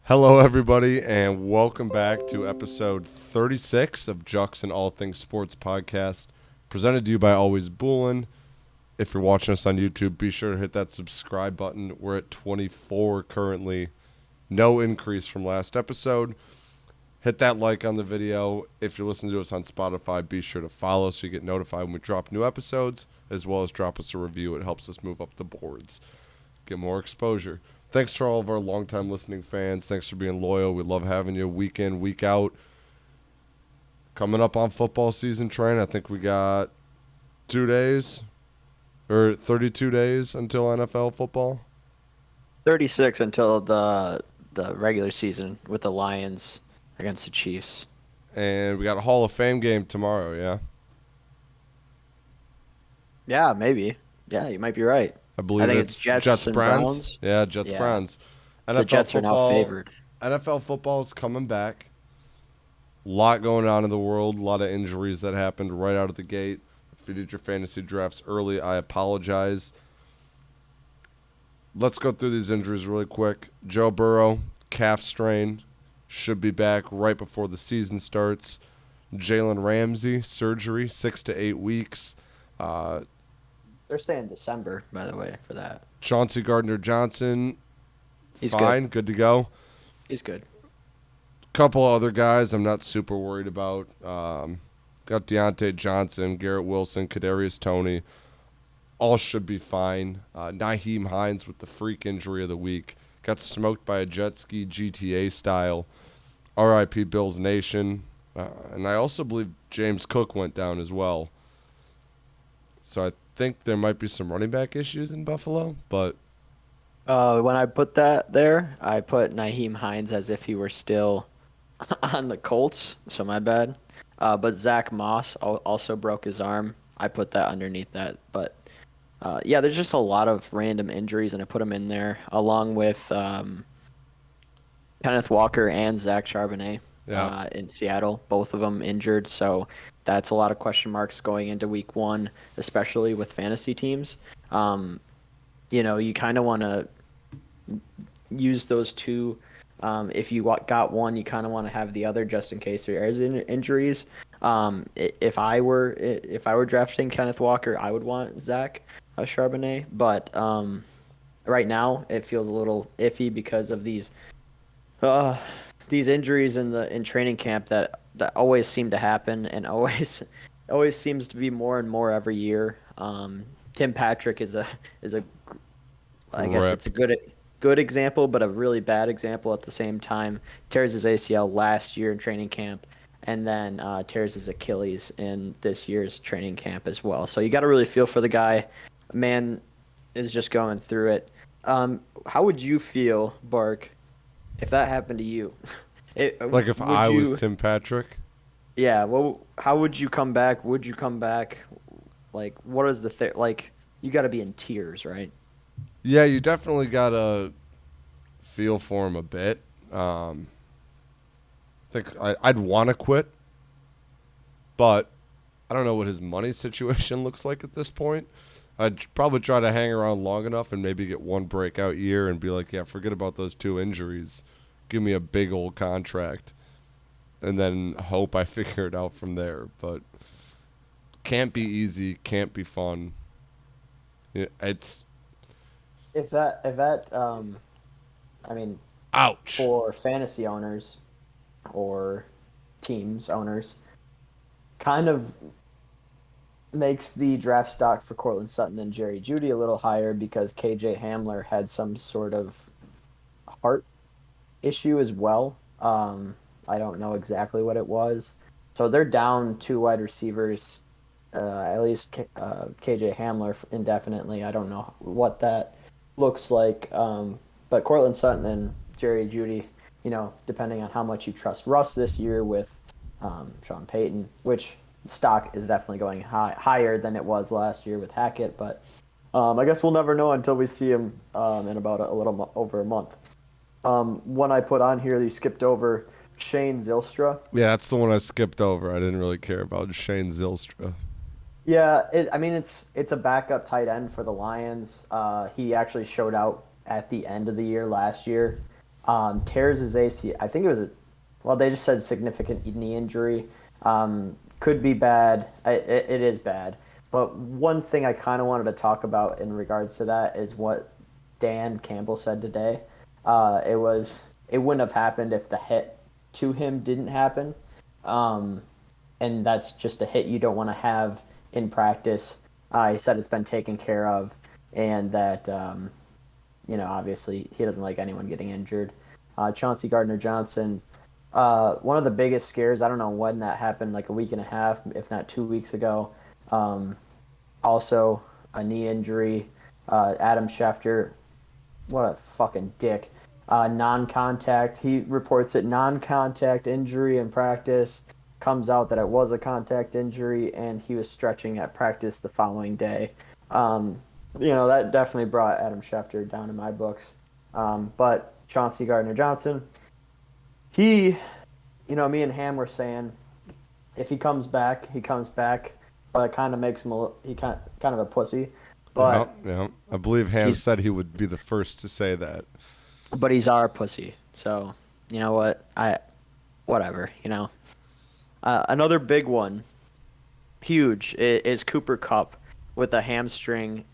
Hello, everybody, and welcome back to episode 36 of Jux and All Things Sports podcast, presented to you by Always Bullin. If you're watching us on YouTube, be sure to hit that subscribe button. We're at 24 currently. No increase from last episode. Hit that like on the video. If you're listening to us on Spotify, be sure to follow so you get notified when we drop new episodes, as well as drop us a review. It helps us move up the boards, get more exposure. Thanks to all of our longtime listening fans. Thanks for being loyal. We love having you week in, week out. Coming up on football season, Train. I think we got 2 days or 32 days until NFL football. 36 until the regular season with the Lions against the Chiefs. And we got a Hall of Fame game tomorrow, yeah? Yeah, maybe. Yeah, you might be right. I believe think it's it's Jets and Browns. Yeah, Jets Yeah. Browns. The Jets are now favored. NFL football is coming back. A lot going on in the world. A lot of injuries that happened right out of the gate. If you did your fantasy drafts early, I apologize. Let's go through these injuries really quick. Joe Burrow, calf strain, should be back right before the season starts. Jalen Ramsey, surgery, 6 to 8 weeks. They're saying December, by the way, for that. Chauncey Gardner-Johnson, He's fine, good to go. He's good. Couple other guys I'm not super worried about. Got Deontay Johnson, Garrett Wilson, Kadarius Toney. All should be fine. Nyheim Hines with the freak injury of the week. Got smoked by a jet ski GTA style. R.I.P. Bills Nation. And I also believe James Cook went down as well. So I think there might be some running back issues in Buffalo, but When I put that there, I put Nyheim Hines as if he were still on the Colts, so my bad. But Zach Moss also broke his arm. I put that underneath that. But, yeah, there's just a lot of random injuries, and I put them in there, along with Kenneth Walker and Zach Charbonnet in Seattle, both of them injured. So that's a lot of question marks going into week one, especially with fantasy teams. You kind of want to use those two. If you got one, you kind of want to have the other just in case there is injuries. If I were drafting Kenneth Walker, I would want Zach Charbonnet. But right now, it feels a little iffy because of these injuries in training camp that always seem to happen and always seems to be more and more every year. Tim Patrick is a I guess it's a good example, but a really bad example at the same time. Tears his ACL last year in training camp, and then tears his Achilles in this year's training camp as well. So you got to really feel for the guy. Man is just going through it. How would you feel, Bark, if that happened to you? like if I was Tim Patrick? Yeah, well, how would you come back? Would you come back? Like, what is the like? You got to be in tears, right? Yeah, you definitely got to feel for him a bit. I think I'd want to quit, but I don't know what his money situation looks like at this point. I'd probably try to hang around long enough and maybe get one breakout year and be like, yeah, forget about those 2 injuries. Give me a big old contract. And then hope I figure it out from there. But can't be easy, can't be fun. It's... If that I mean, ouch. For fantasy owners or teams owners, kind of makes the draft stock for Cortland Sutton and Jerry Jeudy a little higher because KJ Hamler had some sort of heart issue as well. I don't know exactly what it was. So they're down 2 wide receivers, at least KJ Hamler indefinitely. I don't know what that looks like. But Cortland Sutton and Jerry Jeudy, depending on how much you trust Russ this year with Sean Payton, which stock is definitely going higher than it was last year with Hackett. But I guess we'll never know until we see him in about a little over a month. One I put on here, you skipped over Shane Zylstra. Yeah, that's the one I skipped over. I didn't really care about Shane Zylstra. Yeah, it's a backup tight end for the Lions. He actually showed out at the end of the year last year. Tears his AC. I think it was well, they just said significant knee injury. Could be bad. It is bad. But one thing I kind of wanted to talk about in regards to that is what Dan Campbell said today. It wouldn't have happened if the hit to him didn't happen. Um, and that's just a hit you don't want to have in practice. He said it's been taken care of, and that obviously he doesn't like anyone getting injured. Chauncey Gardner-Johnson, one of the biggest scares. I don't know when that happened, like a week and a half, if not 2 weeks ago. Also a knee injury. Adam Schefter, what a fucking dick. Non-contact. He reports it non-contact injury in practice. Comes out that it was a contact injury, and he was stretching at practice the following day. That definitely brought Adam Schefter down in my books. But Chauncey Gardner-Johnson, me and Ham were saying, if he comes back, he comes back, but it kind of makes him kind of a pussy. But yeah. I believe Ham said he would be the first to say that. But he's our pussy, so you know what? Whatever. Another big one, huge, is Cooper Kupp with a hamstring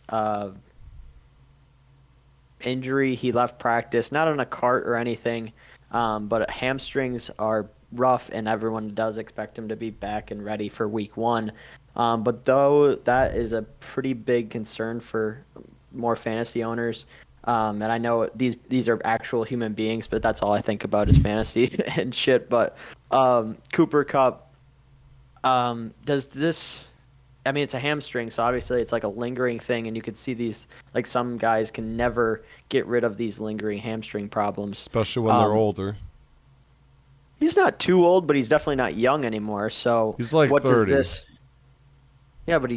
injury. He left practice, not on a cart or anything, but hamstrings are rough, and everyone does expect him to be back and ready for week 1. But though that is a pretty big concern for more fantasy owners, and I know these are actual human beings, but that's all I think about is fantasy and shit. But Cooper Kupp, does this? I mean, it's a hamstring, so obviously it's like a lingering thing, and you could see these, like some guys can never get rid of these lingering hamstring problems, especially when they're older. He's not too old, but he's definitely not young anymore. So he's like 30. Does this? Yeah, but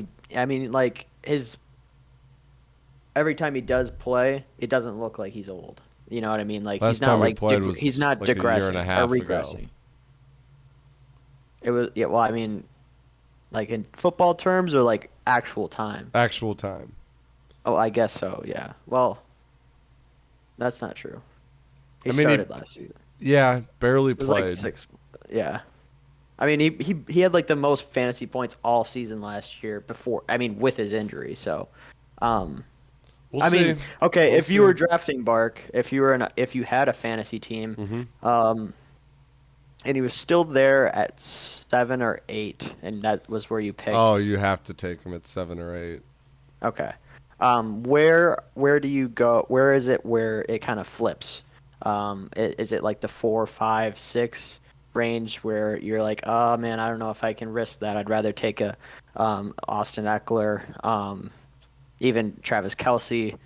every time he does play, it doesn't look like he's old. You know what I mean? Like Last he's not time he played was he's not like digressing a year and a half or regressing. Ago. It was well, I mean, like in football terms or like actual time. Actual time. Oh, I guess so. Yeah. Well, that's not true. He started last season. Yeah, barely played. Like 6. Yeah. I mean, he had like the most fantasy points all season last year with his injury. So, we'll see. If you were drafting Bark, if you had a fantasy team, and he was still there at 7 or 8, and that was where you picked. Oh, you have to take him at 7 or 8. Okay. Where do you go? Where is it where it kind of flips? Is it like the 4, 5, 6 range where you're like, oh man, I don't know if I can risk that. I'd rather take a Austin Eckler, even Travis Kelce,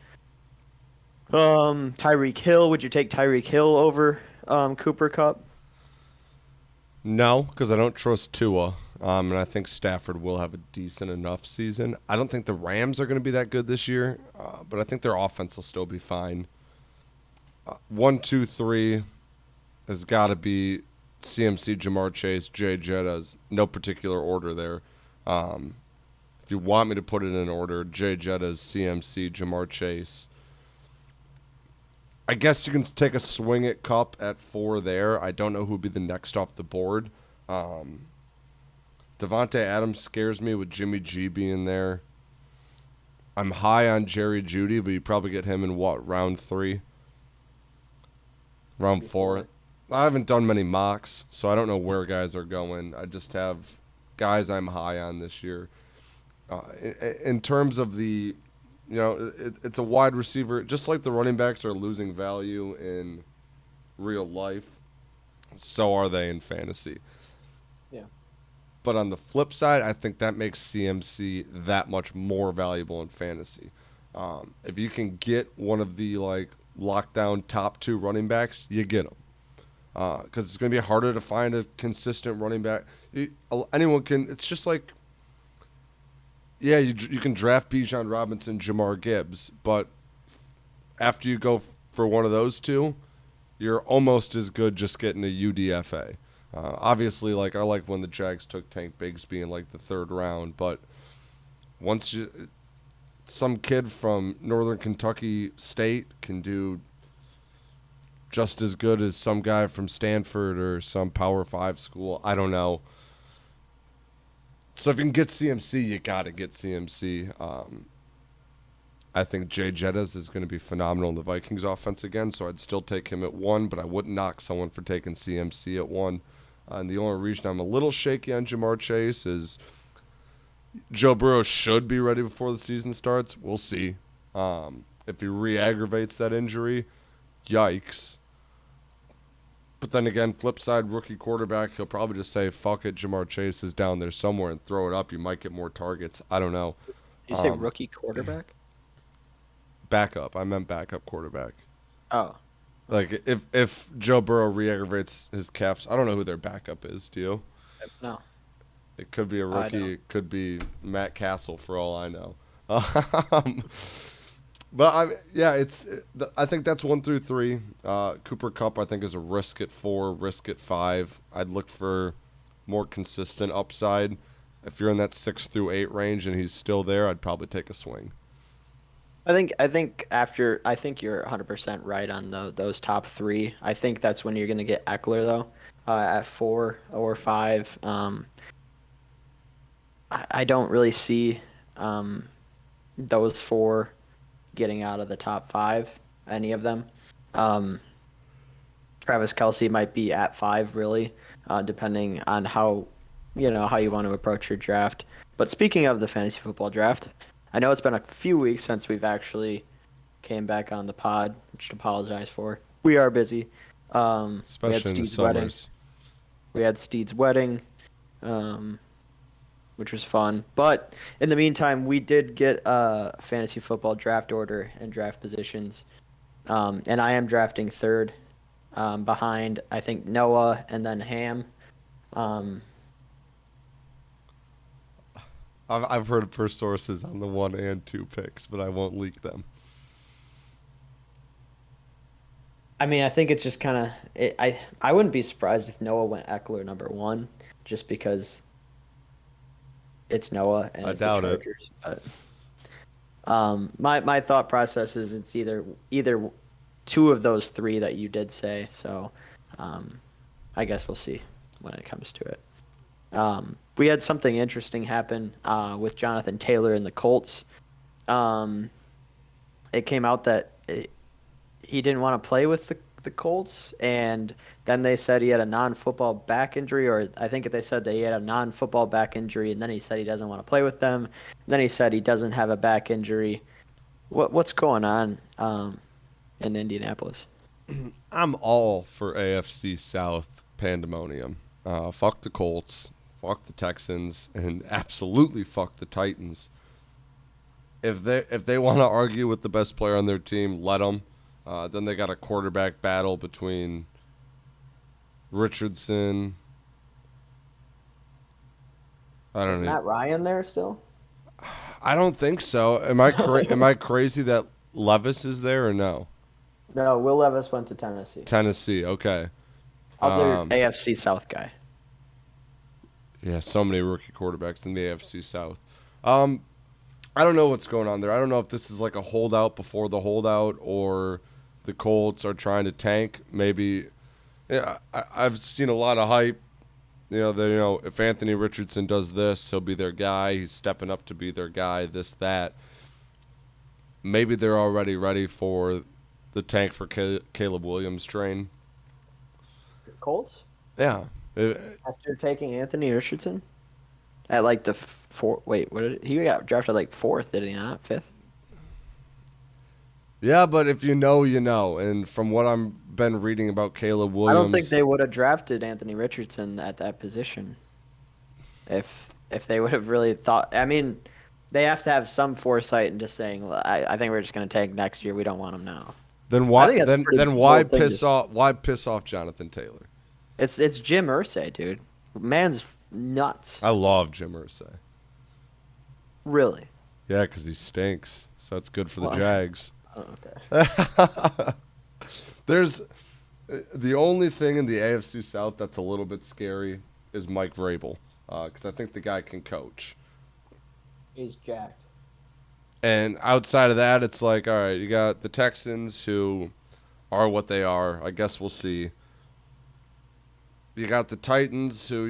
Tyreek Hill. Would you take Tyreek Hill over Cooper Kupp? No, because I don't trust Tua, and I think Stafford will have a decent enough season. I don't think the Rams are going to be that good this year, but I think their offense will still be fine. 1, 2, 3 has got to be CMC, Jamar Chase, Jay Jettas. No particular order there. If you want me to put it in order, Jay Jettas, CMC, Jamar Chase. I guess you can take a swing at Kupp at 4 there. I don't know who would be the next off the board. Devontae Adams scares me with Jimmy G being there. I'm high on Jerry Jeudy, but you probably get him in round 3? Round 4? I haven't done many mocks, so I don't know where guys are going. I just have guys I'm high on this year. In terms of the... it's a wide receiver. Just like the running backs are losing value in real life, so are they in fantasy. Yeah. But on the flip side, I think that makes CMC that much more valuable in fantasy. If you can get one of the lockdown top 2 running backs, you get them. Because it's going to be harder to find a consistent running back. Anyone can. It's just like... Yeah, you can draft Bijan Robinson, Jamar Gibbs, but after you go for one of those 2, you're almost as good just getting a UDFA. Obviously, I like when the Jags took Tank Bigsby in the 3rd round, but once some kid from Northern Kentucky State can do just as good as some guy from Stanford or some Power 5 school. I don't know. So if you can get CMC, you got to get CMC. I think Jay Jettas is going to be phenomenal in the Vikings offense again, so I'd still take him at 1, but I wouldn't knock someone for taking CMC at 1. And the only reason I'm a little shaky on Jamar Chase is Joe Burrow should be ready before the season starts. We'll see. If he re-aggravates that injury, yikes. But then again, flip side, rookie quarterback, he'll probably just say, fuck it, Jamar Chase is down there somewhere and throw it up. You might get more targets. I don't know. You say rookie quarterback? Backup. I meant backup quarterback. Oh. Like, if Joe Burrow re-aggravates his calves, I don't know who their backup is, do you? No. It could be a rookie. It could be Matt Castle, for all I know. But I think that's 1 through 3. Cooper Kupp, I think, is a risk at 4, risk at 5. I'd look for more consistent upside. If you're in that 6 through 8 range and he's still there, I'd probably take a swing. I think you're 100% right on those top 3. I think that's when you're going to get Eckler though, at 4 or 5. I don't really see those 4 getting out of the top 5, any of them. Travis Kelce might be at 5, really, depending on how you want to approach your draft. But speaking of the fantasy football draft, I know it's been a few weeks since we've actually came back on the pod, which I apologize for. We are busy. Especially in the summers. We had Steed's wedding, which was fun. But in the meantime, we did get a fantasy football draft order and draft positions. And I am drafting 3rd behind, I think, Noah and then Ham. I've heard per sources on the 1 and 2 picks, but I won't leak them. I mean, I think it's just kind of I wouldn't be surprised if Noah went Eckler number 1, just because it's Noah and it's the Chargers. But, my thought process is it's either 2 of those 3 that you did say. So, I guess we'll see when it comes to it. We had something interesting happen with Jonathan Taylor and the Colts. It came out that he didn't want to play with the Colts, and then they said he had a non-football back injury, or I think they said that he had a non-football back injury, and then he said he doesn't want to play with them. And then he said he doesn't have a back injury. What's going on in Indianapolis? I'm all for AFC South pandemonium. Fuck the Colts, fuck the Texans, and absolutely fuck the Titans. If they want to argue with the best player on their team, let them. Then they got a quarterback battle between Richardson. I don't know. Is Matt Ryan there still? I don't think so. Am I crazy that Levis is there or no? No, Will Levis went to Tennessee. Tennessee, okay. Other AFC South guy. Yeah, so many rookie quarterbacks in the AFC South. I don't know what's going on there. I don't know if this is like a holdout before the holdout or the Colts are trying to tank. Maybe. Yeah, I've seen a lot of hype. If Anthony Richardson does this, he'll be their guy. He's stepping up to be their guy, this, that. Maybe they're already ready for the tank for Caleb Williams train. Colts? Yeah. After taking Anthony Richardson? At like the he got drafted like 4th, did he not? 5th? Yeah, but if you know, you know. And from what I've been reading about Caleb Williams, I don't think they would have drafted Anthony Richardson at that position. If they would have really thought, I mean, they have to have some foresight in just saying, I think we're just going to tank next year. We don't want him now. Then why? Then why piss off? Why piss off Jonathan Taylor? It's Jim Irsay, dude. Man's nuts. I love Jim Irsay. Really? Yeah, because he stinks. So that's good for the Jags. Oh, okay. There's the only thing in the AFC South that's a little bit scary is Mike Vrabel, because I think the guy can coach. He's jacked. And outside of that, it's like, all right, you got the Texans who are what they are. I guess we'll see. You got the Titans, who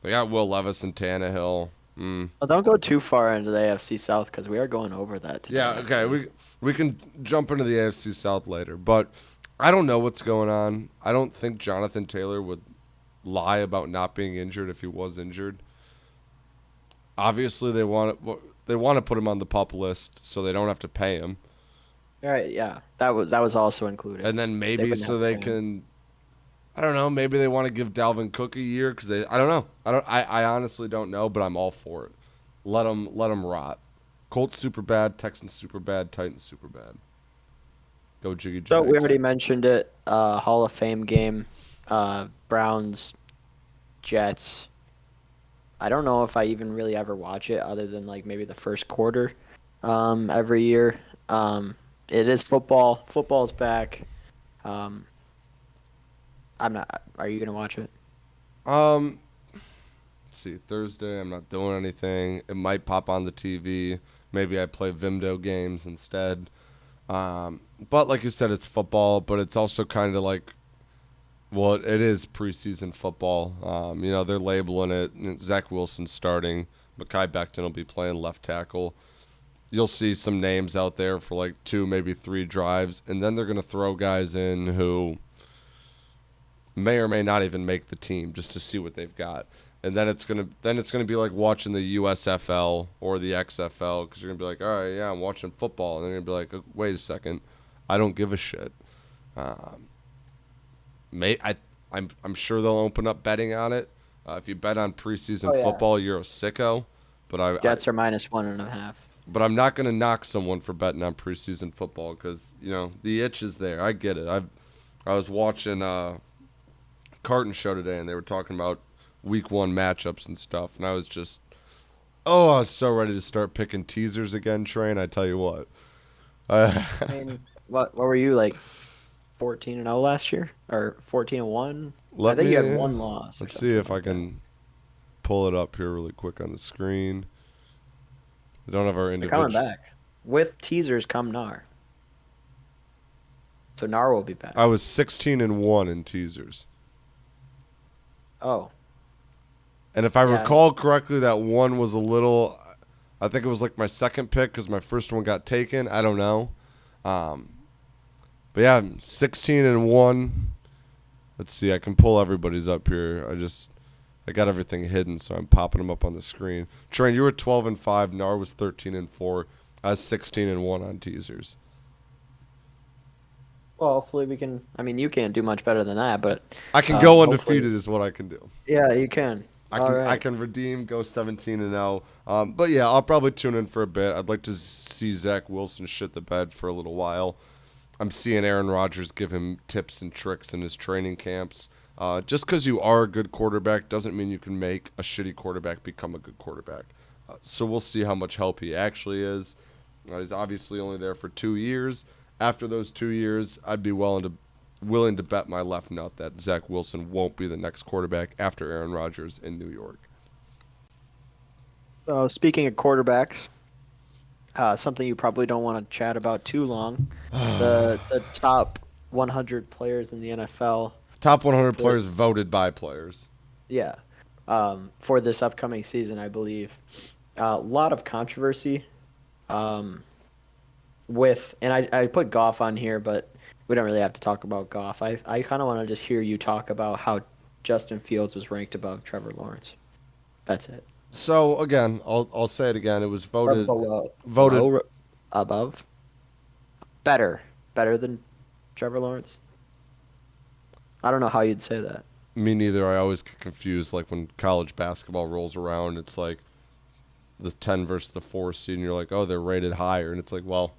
they got Will Levis and Tannehill. Well, don't go too far into the AFC South because we are going over that today. Yeah, okay. We can jump into the AFC South later, but I don't know what's going on. I don't think Jonathan Taylor would lie about not being injured if he was injured. Obviously, they want to put him on the PUP list so they don't have to pay him, All right, yeah, that was also included. and then maybe wouldn't so have to they pay him. can. I don't know. Maybe they want to give Dalvin Cook a year because they. I don't know. I honestly don't know, but I'm all for it. Let them rot. Colts super bad. Texans super bad. Titans super bad. Go Jiggy Jags. So we already mentioned it. Hall of Fame game. Browns, Jets. I don't know if I even really ever watch it other than like maybe the first quarter every year. It is football. Football's back. Um, I'm not. Are you gonna watch it? Let's see. Thursday, I'm not doing anything. It might pop on the TV. Maybe I play Vimdo games instead. But like you said, it's football, but it's also kind of like, well, it is preseason football. They're labeling it. Zach Wilson's starting. Mekhi Becton will be playing left tackle. You'll see some names out there for like 2, maybe 3 drives, and then they're going to throw guys in who may or may not even make the team just to see what they've got. And then it's gonna be like watching the USFL or the XFL because you're gonna be like, all right, yeah, I'm watching football, and they're gonna be like, wait a second, I don't give a shit. I'm sure they'll open up betting on it. If you bet on preseason football, you're a sicko. But Jets are -1.5. But I'm not gonna knock someone for betting on preseason football because the itch is there. I get it. I was watching Carton show today, and they were talking about week 1 matchups and stuff, and I was so ready to start picking teasers again, Train. I tell you what. I mean, what were you like 14-0 last year or 14-1? I think you had 1 loss. Let's see if I can pull it up here really quick on the screen. We don't have our individual. They're coming back with teasers. Come Nar. So Nar will be back. I was 16-1 in teasers. Oh. And if I recall correctly, that one was a little. I think it was like my second pick because my first one got taken. I don't know. But yeah, 16-1. Let's see. I can pull everybody's up here. I got everything hidden, so I'm popping them up on the screen. Train, you were 12-5. Nar was 13-4. I was 16-1 on teasers. Well, hopefully we can. I mean, you can't do much better than that, but I can go undefeated is what I can do. Yeah, you can. I can redeem, go 17-0. But yeah, I'll probably tune in for a bit. I'd like to see Zach Wilson shit the bed for a little while. I'm seeing Aaron Rodgers give him tips and tricks in his training camps. Just because you are a good quarterback doesn't mean you can make a shitty quarterback become a good quarterback. So we'll see how much help he actually is. He's obviously only there for 2 years. After those 2 years, I'd be willing to bet my left nut that Zach Wilson won't be the next quarterback after Aaron Rodgers in New York. So speaking of quarterbacks, something you probably don't want to chat about too long, the top 100 players in the NFL. Top 100 players voted by players. Yeah. For this upcoming season, I believe. A lot of controversy with, and I put Goff on here, but we don't really have to talk about Goff. I kind of want to just hear you talk about how Justin Fields was ranked above Trevor Lawrence. That's it. So again, I'll say it again. It was voted below, above, better than Trevor Lawrence. I don't know how you'd say that. Me neither. I always get confused. Like when college basketball rolls around, it's like the 10 versus the 4 seed, and you're like, oh, they're rated higher, and it's like, well,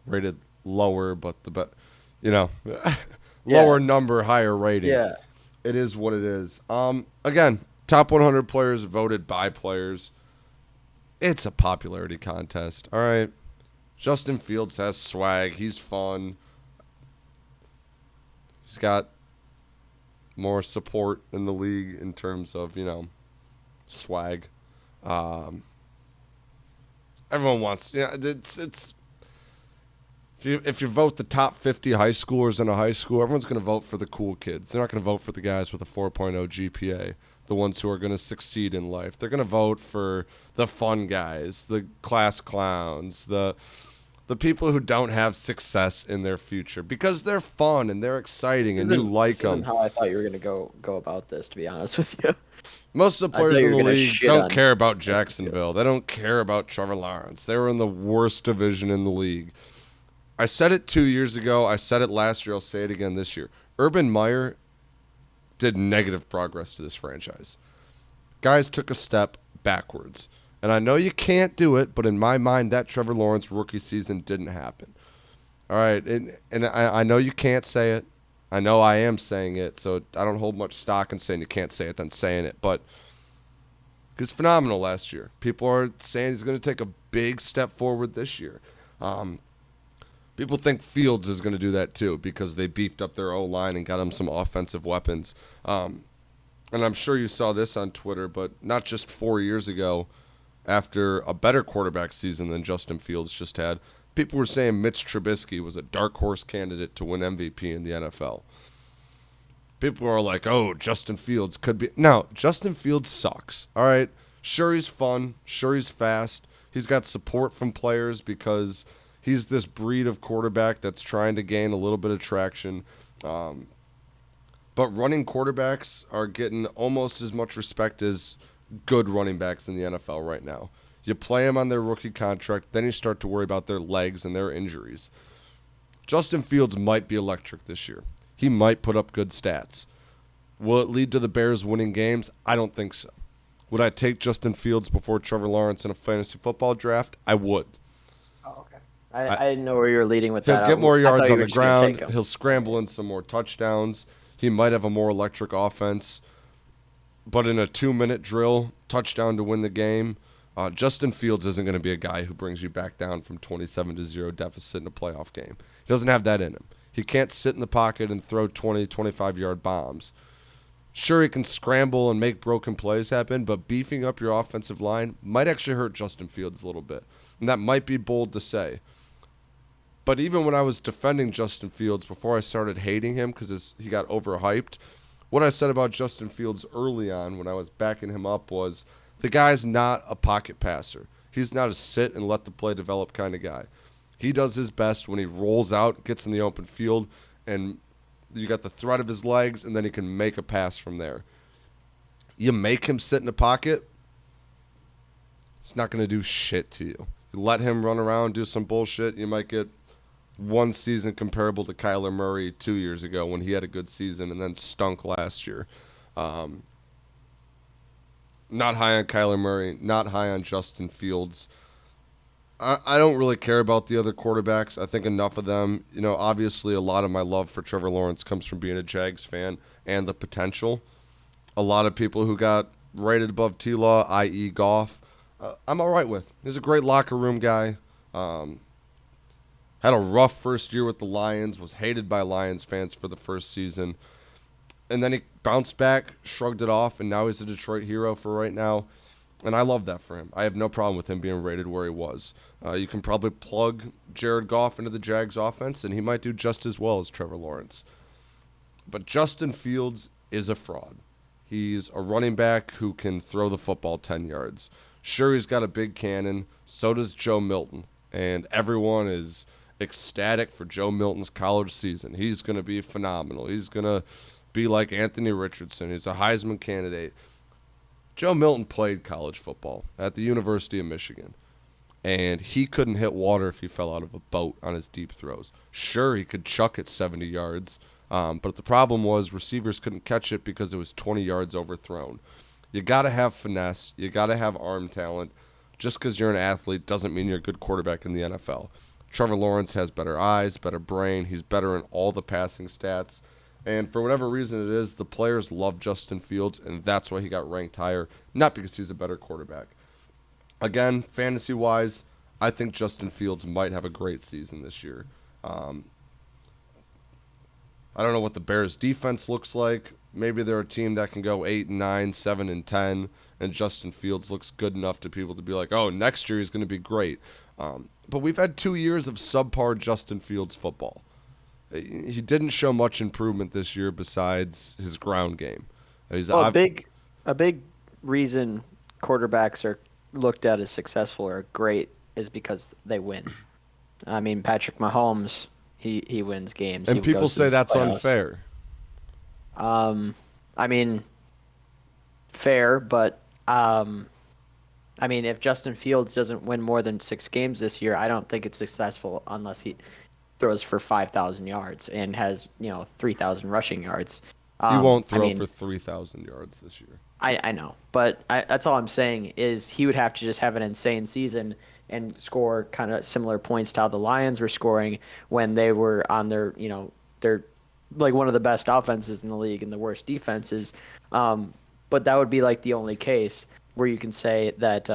rated lower, but lower number, higher rating. Yeah, it is what it is. Again, top 100 players voted by players. It's a popularity contest. All right, Justin Fields has swag. He's fun. He's got more support in the league in terms of swag. Everyone wants. It's If you vote the top 50 high schoolers in a high school, everyone's going to vote for the cool kids. They're not going to vote for the guys with a 4.0 GPA, the ones who are going to succeed in life. They're going to vote for the fun guys, the class clowns, the people who don't have success in their future because they're fun and they're exciting and you like them. This isn't how I thought you were going to go about this, to be honest with you. Most of the players in the league don't care about Justin Jacksonville. Fields. They don't care about Trevor Lawrence. They were in the worst division in the league. I said it 2 years ago. I said it last year. I'll say it again this year. Urban Meyer did negative progress to this franchise. Guys took a step backwards. And I know you can't do it, but in my mind, that Trevor Lawrence rookie season didn't happen. All right, and I know you can't say it. I know I am saying it, so I don't hold much stock in saying you can't say it than saying it. But he's phenomenal last year. People are saying he's going to take a big step forward this year. People think Fields is going to do that too because they beefed up their O-line and got him some offensive weapons. And I'm sure you saw this on Twitter, but not just 4 years ago, after a better quarterback season than Justin Fields just had, people were saying Mitch Trubisky was a dark horse candidate to win MVP in the NFL. People are like, oh, Justin Fields could be. No, Justin Fields sucks. All right. Sure, he's fun. Sure, he's fast. He's got support from players because he's this breed of quarterback that's trying to gain a little bit of traction. But running quarterbacks are getting almost as much respect as good running backs in the NFL right now. You play them on their rookie contract, then you start to worry about their legs and their injuries. Justin Fields might be electric this year. He might put up good stats. Will it lead to the Bears winning games? I don't think so. Would I take Justin Fields before Trevor Lawrence in a fantasy football draft? I would. Oh, okay. I didn't know where you were leading with He'll that. get more yards on the just gonna ground. take him. He'll scramble in some more touchdowns. He might have a more electric offense. But in a 2-minute drill, touchdown to win the game, Justin Fields isn't going to be a guy who brings you back down from 27-0 deficit in a playoff game. He doesn't have that in him. He can't sit in the pocket and throw 20, 25-yard bombs. Sure, he can scramble and make broken plays happen, but beefing up your offensive line might actually hurt Justin Fields a little bit. And that might be bold to say. But even when I was defending Justin Fields before I started hating him because he got overhyped, what I said about Justin Fields early on when I was backing him up was the guy's not a pocket passer. He's not a sit and let the play develop kind of guy. He does his best when he rolls out, gets in the open field, and you got the threat of his legs, and then he can make a pass from there. You make him sit in the pocket, it's not going to do shit to you. You let him run around, do some bullshit, you might get one season comparable to Kyler Murray 2 years ago when he had a good season and then stunk last year. Not high on Kyler Murray, not high on Justin Fields. I don't really care about the other quarterbacks. I think enough of them. You know, obviously a lot of my love for Trevor Lawrence comes from being a Jags fan and the potential. A lot of people who got rated above T-Law, i.e. Goff, I'm all right with. He's a great locker room guy. Had a rough first year with the Lions, was hated by Lions fans for the first season. And then he bounced back, shrugged it off, and now he's a Detroit hero for right now. And I love that for him. I have no problem with him being rated where he was. You can probably plug Jared Goff into the Jags offense, and he might do just as well as Trevor Lawrence. But Justin Fields is a fraud. He's a running back who can throw the football 10 yards. Sure, he's got a big cannon. So does Joe Milton. And everyone is ecstatic for Joe Milton's college season. He's going to be phenomenal. He's going to be like Anthony Richardson. He's a Heisman candidate. Joe Milton played college football at the University of Michigan, and he couldn't hit water if he fell out of a boat on his deep throws. Sure, he could chuck it 70 yards, but the problem was receivers couldn't catch it because it was 20 yards overthrown. You got to have finesse. You got to have arm talent. Just because you're an athlete doesn't mean you're a good quarterback in the NFL. Trevor Lawrence has better eyes, better brain. He's better in all the passing stats. And for whatever reason it is, the players love Justin Fields, and that's why he got ranked higher, not because he's a better quarterback. Again, fantasy-wise, I think Justin Fields might have a great season this year. I don't know what the Bears' defense looks like maybe they're a team that can go 8-9, 7-10, and Justin Fields looks good enough to people to be like, oh, next year he's going to be great. But we've had 2 years of subpar Justin Fields football. He didn't show much improvement this year besides his ground game. Well, a big reason quarterbacks are looked at as successful or great is because they win. I mean, Patrick Mahomes, he wins games. And He people goes to say the that's playoffs. unfair. I mean, fair, but I mean, if Justin Fields doesn't win more than 6 games this year, I don't think it's successful unless he throws for 5,000 yards and has 3,000 rushing yards. He won't throw I mean, for 3,000 yards this year. I know, but that's all I'm saying is he would have to just have an insane season and score kind of similar points to how the Lions were scoring when they were on their like one of the best offenses in the league and the worst defenses. But that would be like the only case where you can say that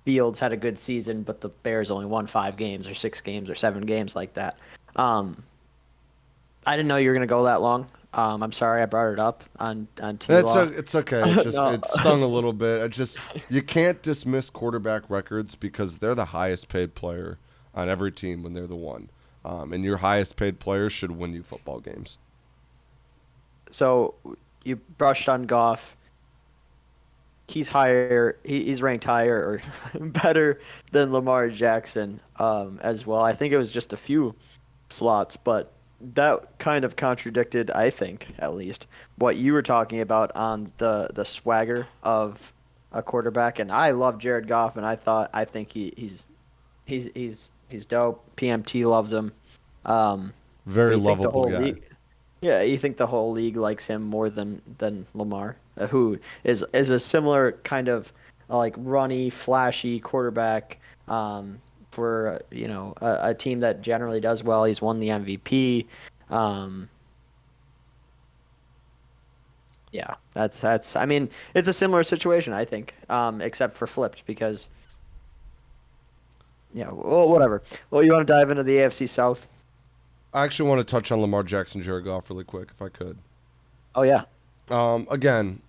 Fields had a good season, but the Bears only won 5 games or 6 games or 7 games like that. I didn't know you were going to go that long. I'm sorry I brought it up on T-Law. It's okay. It just No. it stung a little bit. You can't dismiss quarterback records because they're the highest paid player on every team when they're the one. And your highest paid player should win you football games. So you brushed on Goff. He's higher. He's ranked higher or better than Lamar Jackson as well. I think it was just a few slots, but that kind of contradicted, I think, at least, what you were talking about on the swagger of a quarterback. And I love Jared Goff, and I think he's dope. PMT loves him. Very you think the lovable whole guy. league, yeah, you think the whole league likes him more than Lamar, who is a similar kind of like runny, flashy quarterback for a team that generally does well. He's won the MVP. Yeah, that's. I mean, it's a similar situation, I think, except for flipped because. Yeah, well, whatever. Well, you want to dive into the AFC South? I actually want to touch on Lamar Jackson, Jared Goff really quick, if I could. Oh yeah. Again,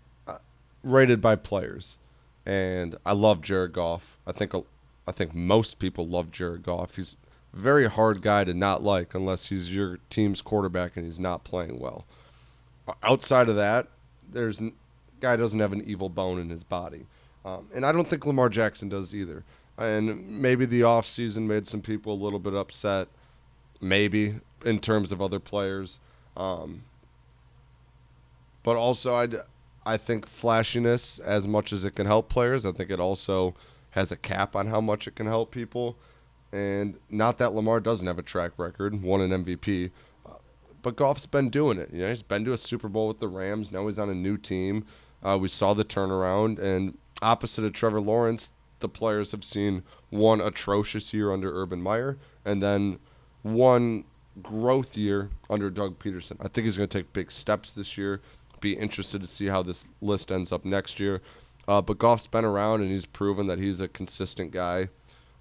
rated by players, and I love Jared Goff. I think most people love Jared Goff. He's a very hard guy to not like unless he's your team's quarterback and he's not playing well. Outside of that, guy doesn't have an evil bone in his body, and I don't think Lamar Jackson does either. And maybe the offseason made some people a little bit upset, maybe in terms of other players. But also, I think flashiness, as much as it can help players, I think it also has a cap on how much it can help people. And not that Lamar doesn't have a track record, won an MVP, but Goff's been doing it. He's been to a Super Bowl with the Rams. Now he's on a new team. We saw the turnaround, and opposite of Trevor Lawrence, the players have seen one atrocious year under Urban Meyer and then one growth year under Doug Peterson. I think he's going to take big steps this year. Be interested to see how this list ends up next year. But Goff's been around, and he's proven that he's a consistent guy.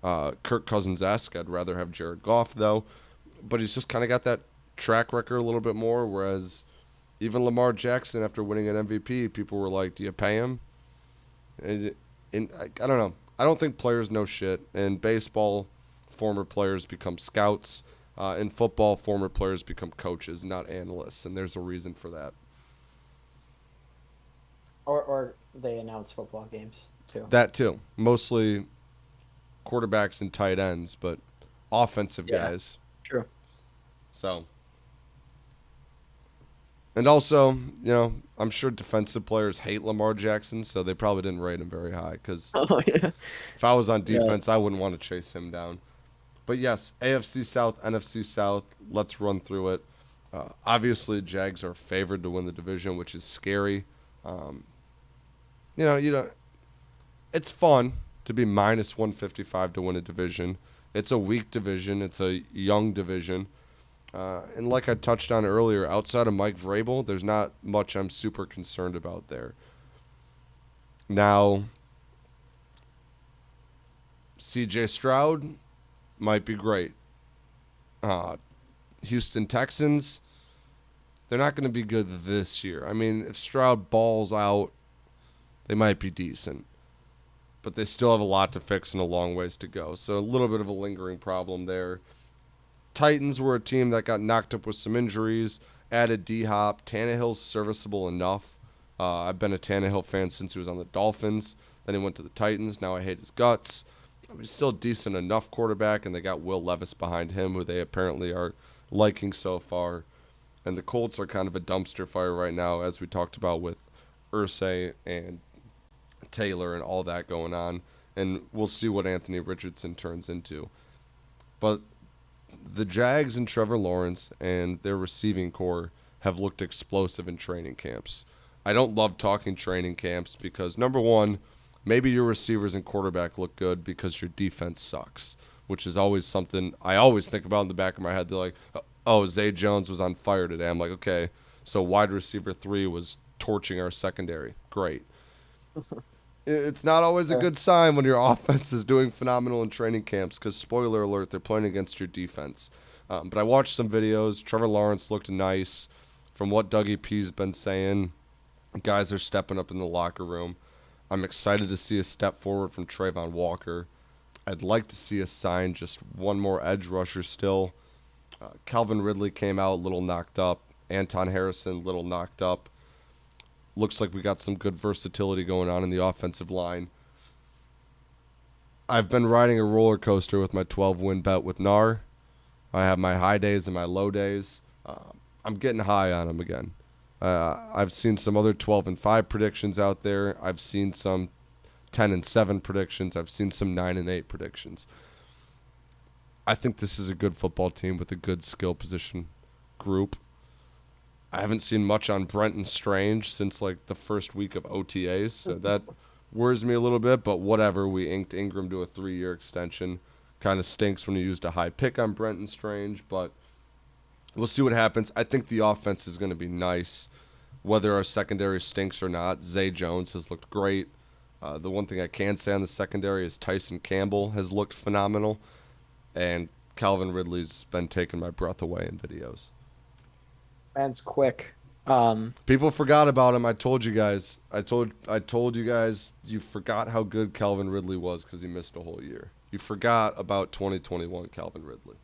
Kirk Cousins-esque. I'd rather have Jared Goff, though. But he's just kind of got that track record a little bit more, whereas even Lamar Jackson, after winning an MVP, people were like, do you pay him? And I don't know. I don't think players know shit. In baseball, former players become scouts. In football, former players become coaches, not analysts, and there's a reason for that. Or they announce football games too. That too. Mostly quarterbacks and tight ends, but offensive guys. True. So. And also, I'm sure defensive players hate Lamar Jackson, so they probably didn't rate him very high. Because if I was on defense, I wouldn't want to chase him down. But yes, AFC South, NFC South. Let's run through it. Obviously, Jags are favored to win the division, which is scary. It's fun to be minus 155 to win a division. It's a weak division. It's a young division. And like I touched on earlier, outside of Mike Vrabel, there's not much I'm super concerned about there. Now, CJ Stroud might be great. Houston Texans, they're not going to be good this year. I mean, if Stroud balls out, they might be decent, but they still have a lot to fix and a long ways to go. So a little bit of a lingering problem there. Titans were a team that got knocked up with some injuries, added D-Hop. Tannehill's serviceable enough. I've been a Tannehill fan since he was on the Dolphins. Then he went to the Titans. Now I hate his guts. He's still a decent enough quarterback, and they got Will Levis behind him, who they apparently are liking so far. And the Colts are kind of a dumpster fire right now, as we talked about with Irsay and Taylor and all that going on. And we'll see what Anthony Richardson turns into. But the Jags and Trevor Lawrence and their receiving core have looked explosive in training camps. I don't love talking training camps because, number one, maybe your receivers and quarterback look good because your defense sucks, which is always something I always think about in the back of my head. They're like, oh, Zay Jones was on fire today. I'm like, okay, so wide receiver 3 was torching our secondary. Great. It's not always a good sign when your offense is doing phenomenal in training camps because, spoiler alert, they're playing against your defense. But I watched some videos. Trevor Lawrence looked nice. From what Dougie P's been saying, guys are stepping up in the locker room. I'm excited to see a step forward from Trayvon Walker. I'd like to see us sign just one more edge rusher still. Calvin Ridley came out a little knocked up. Anton Harrison a little knocked up. Looks like we got some good versatility going on in the offensive line. I've been riding a roller coaster with my 12-win bet with NAR. I have my high days and my low days. I'm getting high on him again. I've seen some other 12-5 predictions out there. I've seen some 10-7 predictions. I've seen some 9-8 predictions. I think this is a good football team with a good skill position group. I haven't seen much on Brenton Strange since like the first week of OTAs, so that worries me a little bit, but whatever. We inked Ingram to a 3-year extension. Kind of stinks when you used a high pick on Brenton Strange, but we'll see what happens. I think the offense is going to be nice, whether our secondary stinks or not. Zay Jones has looked great. The one thing I can say on the secondary is Tyson Campbell has looked phenomenal, and Calvin Ridley's been taking my breath away in videos. Man's quick. People forgot about him. I told you guys. I told you guys. You forgot how good Calvin Ridley was because he missed a whole year. You forgot about 2021 Calvin Ridley.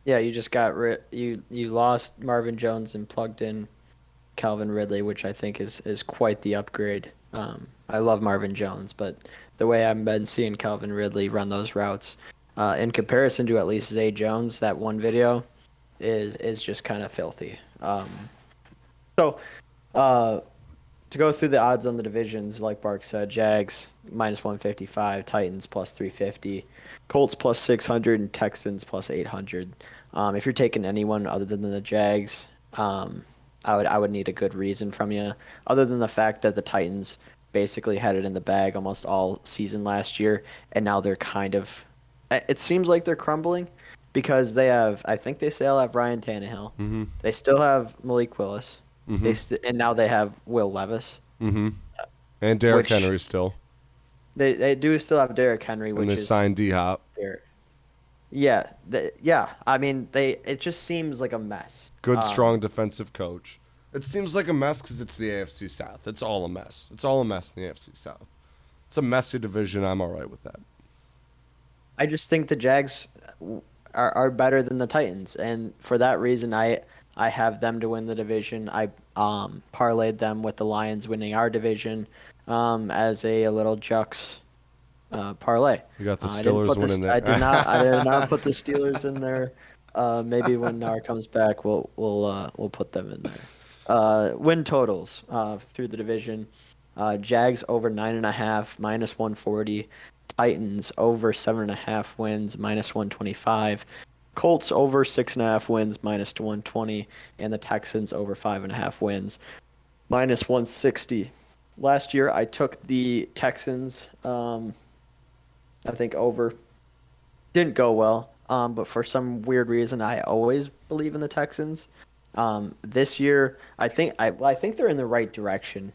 Yeah, you just got you lost Marvin Jones and plugged in Calvin Ridley, which I think is quite the upgrade. I love Marvin Jones, but the way I've been seeing Calvin Ridley run those routes, in comparison to at least Zay Jones, that one video is just kind of filthy. So to go through the odds on the divisions, like Bark said, Jags minus 155, Titans plus 350, Colts plus 600, and Texans plus 800. If you're taking anyone other than the Jags, I would need a good reason from you, other than the fact that the Titans basically had it in the bag almost all season last year, and now they're kind of, it seems like they're crumbling. Because I think they still have Ryan Tannehill. Mm-hmm. They still have Malik Willis. Mm-hmm. And now they have Will Levis. Mm-hmm. And Derrick Henry still. They do still have Derrick Henry, which and they signed D-Hop. Yeah, yeah. I mean, it just seems like a mess. Good, strong defensive coach. It seems like a mess because it's the AFC South. It's all a mess. It's all a mess in the AFC South. It's a messy division. I'm all right with that. I just think the Jags are better than the Titans, and for that reason, I have them to win the division. I parlayed them with the Lions winning our division as a little Jux parlay. You got the Steelers winning there. I did not put the Steelers in there. Maybe when Nar comes back, we'll put them in there. Win totals through the division: Jags over 9.5 minus 140. Titans over 7.5 wins, minus 125. Colts over 6.5 wins, minus 120. And the Texans over 5.5 wins, minus 160. Last year, I took the Texans, I think, over. Didn't go well, but for some weird reason, I always believe in the Texans. This year, I think they're in the right direction.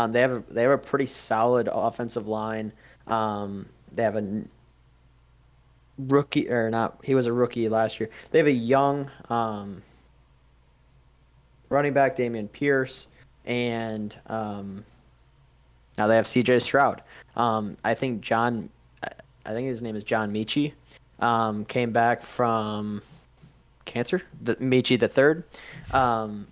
They have a pretty solid offensive line. They have a rookie, or not, he was a rookie last year. They have a young running back Damian Pierce, and now they have C.J. Stroud. I think I think his name is John Michie, came back from cancer. Michie the third. And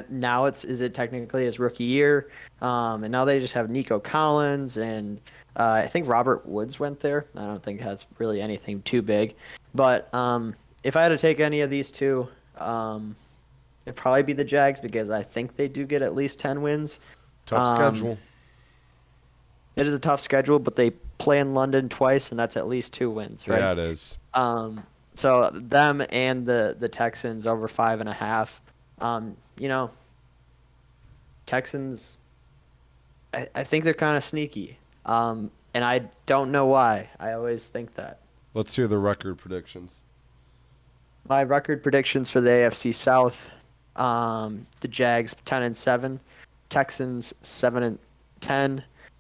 now is it technically his rookie year, and now they just have Nico Collins and I think Robert Woods went there. I don't think that's really anything too big, but if I had to take any of these two, it'd probably be the Jags because I think they do get at least 10 wins. Tough schedule. It is a tough schedule, but they play in London twice, and that's at least 2 wins, right? Yeah, it is. So them and the Texans over 5.5. Texans, I think they're kind of sneaky. And I don't know why. I always think that. Let's hear the record predictions. My record predictions for the AFC South: the Jags 10-7, Texans 7-10,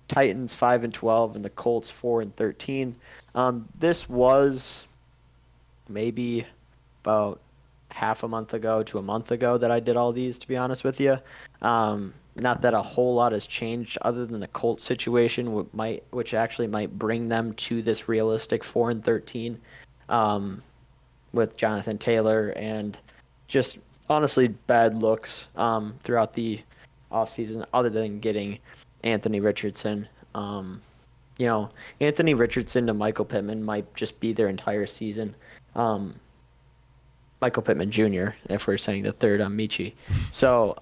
Titans 5-12, and the Colts 4-13. This was maybe about half a month ago to a month ago that I did all these, to be honest with you. Not that a whole lot has changed other than the Colts situation, which actually might bring them to this realistic 4-13 with Jonathan Taylor and just honestly bad looks throughout the offseason other than getting Anthony Richardson. Anthony Richardson to Michael Pittman might just be their entire season. Michael Pittman Jr., if we're saying the third on Michie. So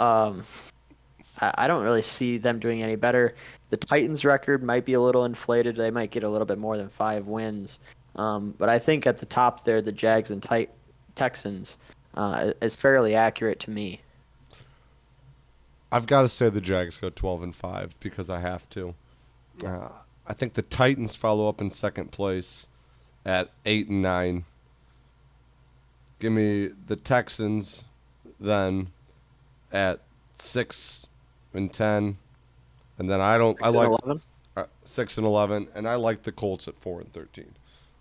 I don't really see them doing any better. The Titans' record might be a little inflated. They might get a little bit more than 5 wins. But I think at the top there, the Jags and Texans is fairly accurate to me. I've got to say the Jags go 12-5 because I have to. I think the Titans follow up in second place at 8-9. Give me the Texans then at 6-10, and then I like 6-11, and I like the Colts at 4-13.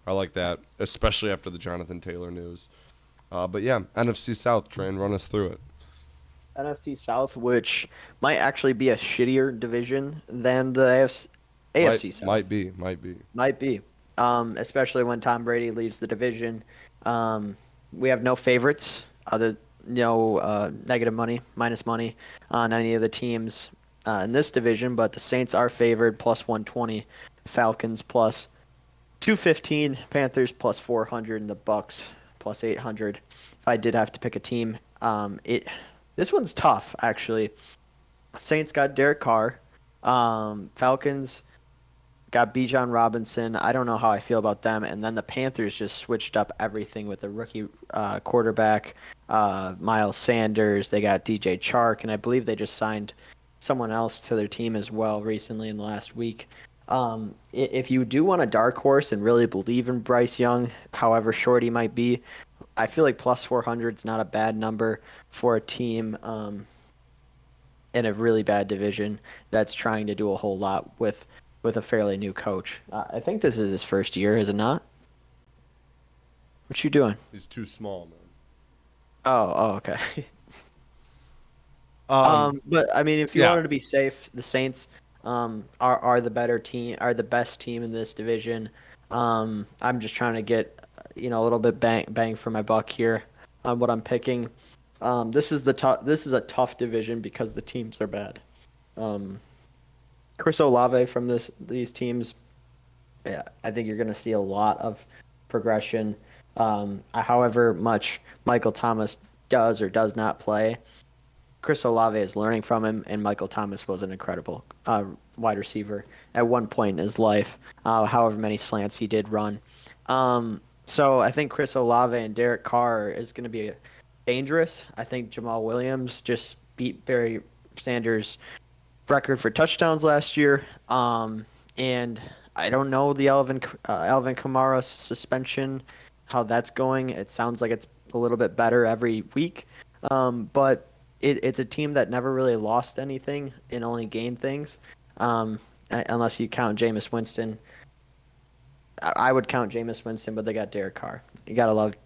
I like that, especially after the Jonathan Taylor news. But yeah, NFC South, Train, run us through it. NFC South, which might actually be a shittier division than the AFC South. Might be. Especially when Tom Brady leaves the division. We have no favorites, negative money, minus money on any of the teams in this division, but the Saints are favored plus 120, Falcons plus 215, Panthers plus 400, and the Bucks plus 800. If I did have to pick a team, this one's tough, actually. Saints got Derek Carr. Falcons got Bijan Robinson. I don't know how I feel about them. And then the Panthers just switched up everything with a rookie quarterback, Miles Sanders. They got DJ Chark, and I believe they just signed someone else to their team as well recently in the last week. If you do want a dark horse and really believe in Bryce Young, however short he might be, I feel like plus 400 is not a bad number for a team in a really bad division that's trying to do a whole lot with a fairly new coach. I think this is his first year, is it not? What you doing? He's too small, man. Oh, okay. But I mean, if you wanted to be safe, the Saints are the better team, are the best team in this division. I'm just trying to get a little bit bang for my buck here on what I'm picking. This is a tough division because the teams are bad. Chris Olave from these teams, yeah, I think you're going to see a lot of progression. However much Michael Thomas does or does not play, Chris Olave is learning from him, and Michael Thomas was an incredible wide receiver at one point in his life, however many slants he did run. So I think Chris Olave and Derek Carr is going to be dangerous. I think Jamal Williams just beat Barry Sanders' record for touchdowns last year. And I don't know the Alvin Kamara suspension, how that's going. It sounds like it's a little bit better every week. But it's a team that never really lost anything and only gained things, unless you count Jameis Winston. I would count Jameis Winston, but they got Derek Carr. You gotta like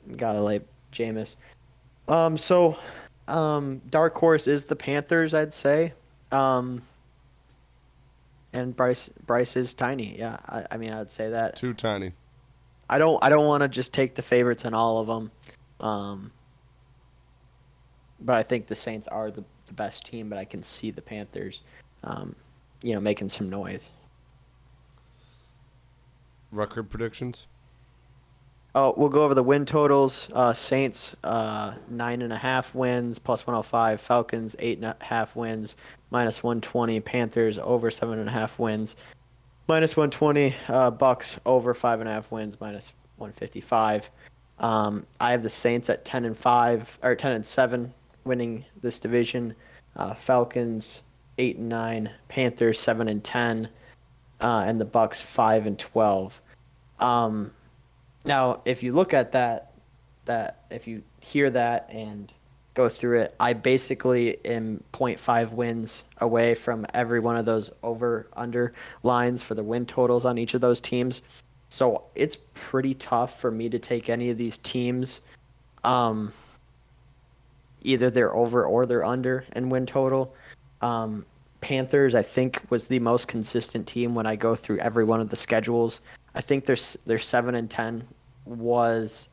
Jameis. So, dark horse is the Panthers, I'd say. Um, and Bryce is tiny. Yeah, I mean, I'd say that. Too tiny. I don't want to just take the favorites in all of them. Um, but I think the Saints are the best team, but I can see the Panthers, um, making some noise. Record predictions? Oh, we'll go over the win totals. Saints 9.5 wins, plus 105. Falcons 8.5 wins, minus 120. Panthers over 7.5 wins, minus 120. Bucks over 5.5 wins, minus 155. I have the Saints at 10-5 or 10-7, winning this division. Falcons 8-9, Panthers 7-10, and the Bucks 5-12. Um, Now, if you look at that if you hear that and go through it, I basically am point 0.5 wins away from every one of those over under lines for the win totals on each of those teams. So it's pretty tough for me to take any of these teams. Um, Either they're over or they're under in win total. Um, Panthers, I think, was the most consistent team when I go through every one of the schedules. I think their 7-10 was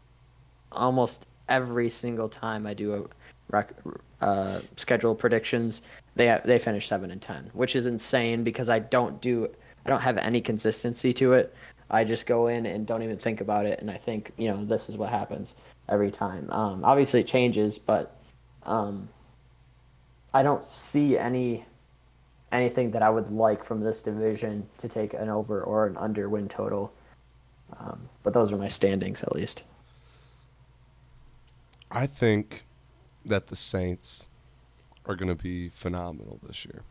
almost every single time I do schedule predictions. They finish 7-10, which is insane because I don't have any consistency to it. I just go in and don't even think about it, and I think this is what happens every time. Obviously, it changes, but um, I don't see anything that I would like from this division to take an over or an under win total. But those are my standings, at least. I think that the Saints are going to be phenomenal this year.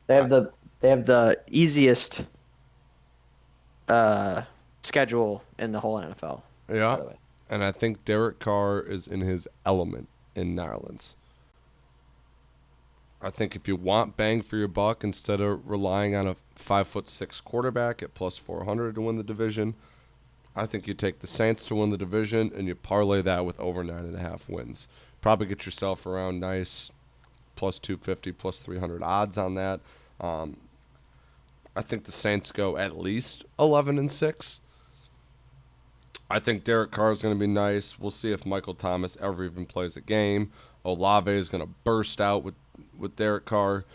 They I, have the easiest uh, schedule in the whole NFL, by yeah, the way. and I think Derek Carr is in his element in New Orleans. I think if you want bang for your buck instead of relying on a 5'6" quarterback at plus 400 to win the division, I think you take the Saints to win the division and you parlay that with over 9.5 wins. Probably get yourself around nice plus 250, plus 300 odds on that. Um, I think the Saints go at least 11-6. I think Derek Carr is going to be nice. We'll see if Michael Thomas ever even plays a game. Olave is going to burst out with Derek Carr.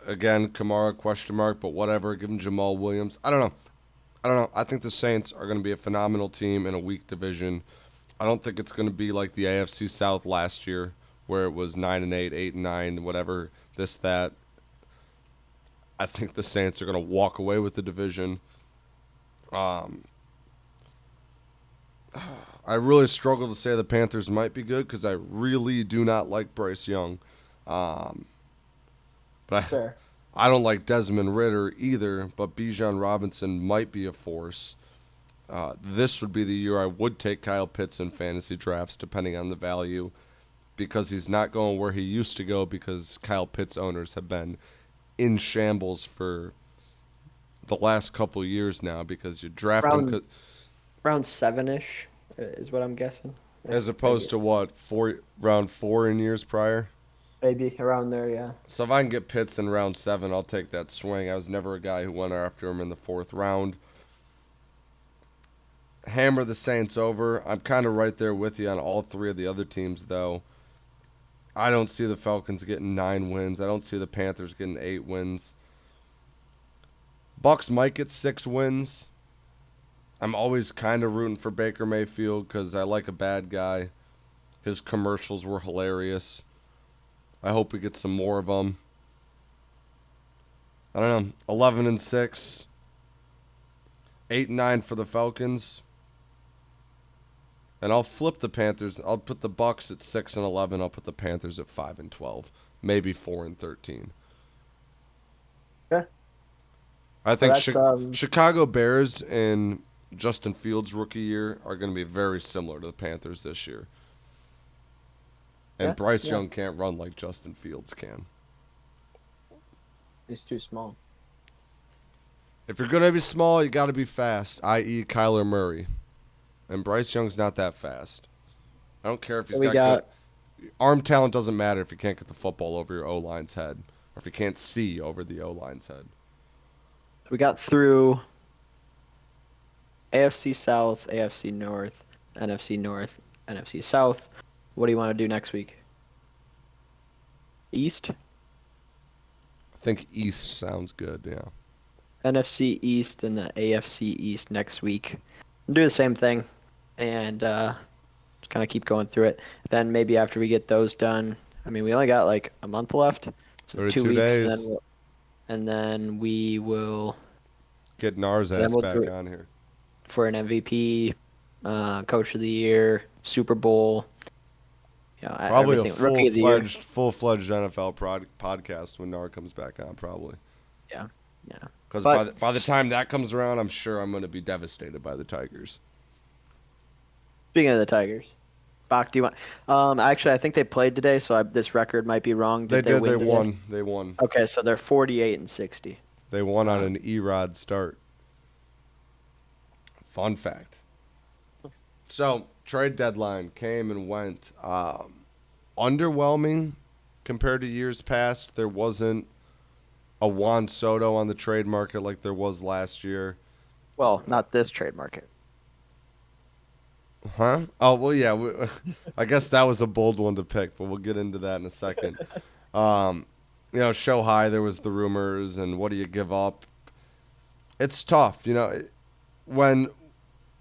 Again, Kamara, question mark, but whatever. Give him Jamal Williams. I don't know. I think the Saints are going to be a phenomenal team in a weak division. I don't think it's going to be like the AFC South last year where it was 9-8, 8-9, whatever, this, that. I think the Saints are going to walk away with the division. I really struggle to say the Panthers might be good because I really do not like Bryce Young. Um, but Fair. I don't like Desmond Ritter either, but Bijan Robinson might be a force. This would be the year I would take Kyle Pitts in fantasy drafts, depending on the value, because he's not going where he used to go because Kyle Pitts owners have been in shambles for the last couple of years now because you draft him Round round 7-ish is what I'm guessing. as Maybe opposed to what, round 4 in years prior. maybe around there, yeah. So if I can get Pitts in round 7, I'll take that swing. I was never a guy who went after him in the 4th round. Hammer the Saints over. I'm kind of right there with you on all three of the other teams, though. I don't see the Falcons getting 9 wins. I don't see the Panthers getting 8 wins. Bucks might get 6 wins. I'm always kind of rooting for Baker Mayfield because I like a bad guy. His commercials were hilarious. I hope we get some more of them. I don't know. 11-6, 8-9 for the Falcons, and I'll flip the Panthers. I'll put the Bucks at 6-11. I'll put the Panthers at 5-12, maybe 4-13. Yeah. I think that's Chicago Bears and Justin Fields' rookie year are going to be very similar to the Panthers this year. And yeah, Bryce yeah. Young can't run like Justin Fields can. He's too small. If you're going to be small, you got to be fast, i.e. Kyler Murray. And Bryce Young's not that fast. I don't care if So he's we got good got arm talent. Doesn't matter if you can't get the football over your O line's head, or if you can't see over the O line's head. through AFC South, AFC North, NFC South. What do you want to do next week? East? I think East sounds good. Yeah. NFC East and the AFC East next week. Do the same thing and just kind of keep going through it. Then maybe after we get those done, I mean, we only got like a month left, so 2 weeks, and days. then we will Get Nars then ass we'll do back it on here. for an MVP, Coach of the Year, Super Bowl. Probably a Everything. Rookie of the Year. full fledged NFL podcast when Nar comes back on. Probably Yeah, yeah. because But by the time that comes around, I'm sure I'm going to be devastated by the Tigers. speaking of the Tigers, Bach, do you want? Actually, I think they played today, so this record might be wrong. They Did they did. win They today? won. They won. Okay, so they're 48-60. They won on Uh, an Erod start. Fun fact. So trade deadline came and went. Underwhelming compared to years past. There wasn't a Juan Soto on the trade market like there was last year. Well, not this trade market. Huh? Oh, well, yeah. I guess that was a bold one to pick, but we'll get into that in a second. Shohei, there was the rumors, and what do you give up? It's tough. When